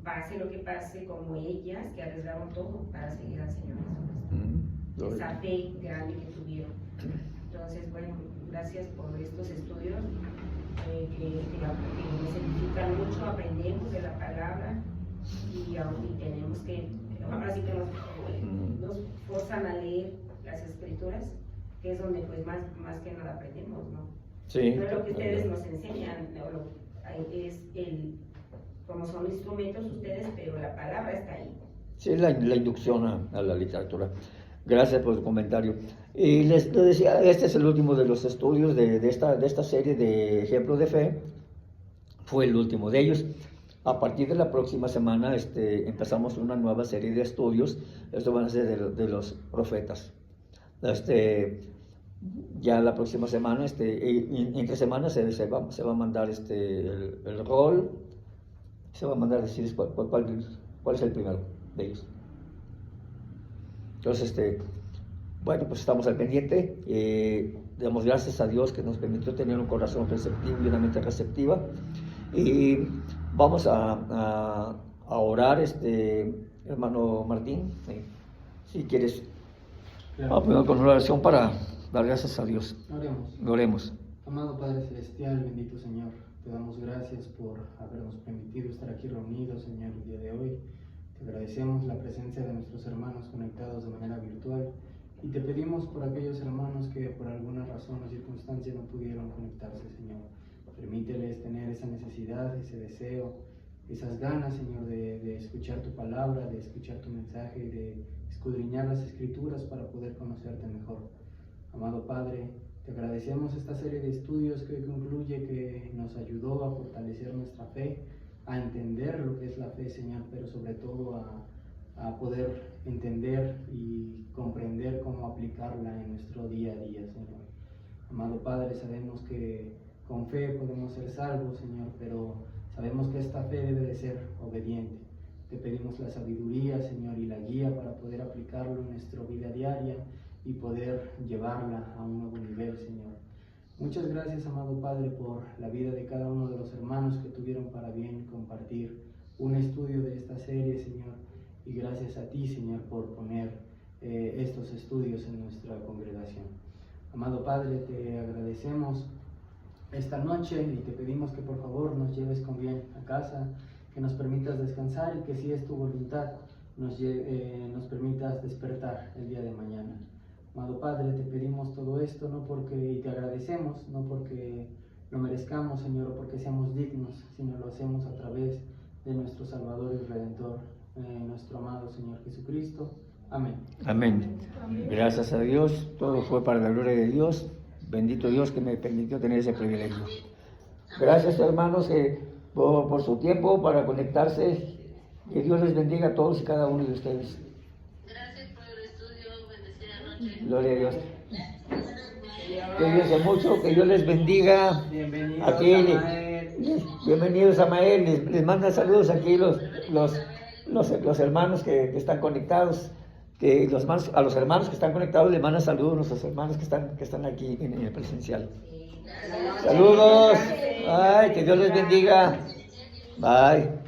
Speaker 4: pase lo que pase, como ellas, que arriesgaron todo para seguir al Señor Jesucristo. Esa fe grande que tuvieron. Entonces, bueno, gracias por estos estudios que nos edifican mucho, aprendemos de la palabra y tenemos que, ahora sí que nos forzan a leer las escrituras, que es donde pues más que nada aprendemos, ¿no? Sí. No es lo que ustedes nos enseñan, como son instrumentos ustedes, pero la palabra está ahí.
Speaker 1: Sí, la inducción a la literatura. Gracias por el comentario. Y les decía, este es el último de los estudios de esta serie de ejemplos de fe. Fue el último de ellos. A partir de la próxima semana empezamos una nueva serie de estudios. Esto van a ser de los profetas. Ya la próxima semana, entre semanas se va a mandar el rol. Se va a mandar decir cuál es el primero de ellos. Entonces, bueno, pues estamos al pendiente. Damos gracias a Dios que nos permitió tener un corazón receptivo y una mente receptiva. Y vamos a orar, hermano Martín, si quieres. Vamos primero con una oración para dar gracias a Dios. Oremos.
Speaker 2: Amado Padre Celestial, bendito Señor, te damos gracias por habernos permitido estar aquí reunidos, Señor, el día de hoy. Te agradecemos la presencia de nuestros hermanos conectados de manera virtual y te pedimos por aquellos hermanos que por alguna razón o circunstancia no pudieron conectarse, Señor. Permíteles tener esa necesidad, ese deseo, esas ganas, Señor, de escuchar tu palabra, de escuchar tu mensaje, de escudriñar las Escrituras para poder conocerte mejor. Amado Padre, te agradecemos esta serie de estudios que hoy concluye, que nos ayudó a fortalecer nuestra fe, a entender lo que es la fe, Señor, pero sobre todo a poder entender y comprender cómo aplicarla en nuestro día a día, Señor. Amado Padre, sabemos que con fe podemos ser salvos, Señor, pero sabemos que esta fe debe de ser obediente. Te pedimos la sabiduría, Señor, y la guía para poder aplicarlo en nuestra vida diaria y poder llevarla a un nuevo nivel, Señor. Muchas gracias, amado Padre, por la vida de cada uno de los hermanos que tuvieron para bien compartir un estudio de esta serie, Señor. Y gracias a ti, Señor, por poner estos estudios en nuestra congregación. Amado Padre, te agradecemos esta noche y te pedimos que por favor nos lleves con bien a casa, que nos permitas descansar y que si es tu voluntad nos permitas despertar el día de mañana. Amado Padre, te pedimos todo esto y te agradecemos, no porque lo merezcamos, Señor, o porque seamos dignos, sino lo hacemos a través de nuestro Salvador y Redentor, nuestro amado Señor Jesucristo. Amén.
Speaker 1: Amén. Gracias a Dios, todo fue para la gloria de Dios. Bendito Dios que me permitió tener ese privilegio. Gracias, hermanos, por su tiempo para conectarse. Que Dios les bendiga a todos y cada uno de ustedes.
Speaker 3: Gracias por el estudio, bendecida noche.
Speaker 1: Gloria a Dios. Cuídense mucho, que Dios les bendiga.
Speaker 2: Bienvenidos
Speaker 1: Aquí,
Speaker 2: a Mael.
Speaker 1: bienvenidos a Mael. Les manda saludos aquí los hermanos que están conectados. A los hermanos que están conectados les manda saludos a nuestros hermanos que están aquí en el presencial. Saludos. Ay, que Dios les bendiga. Bye.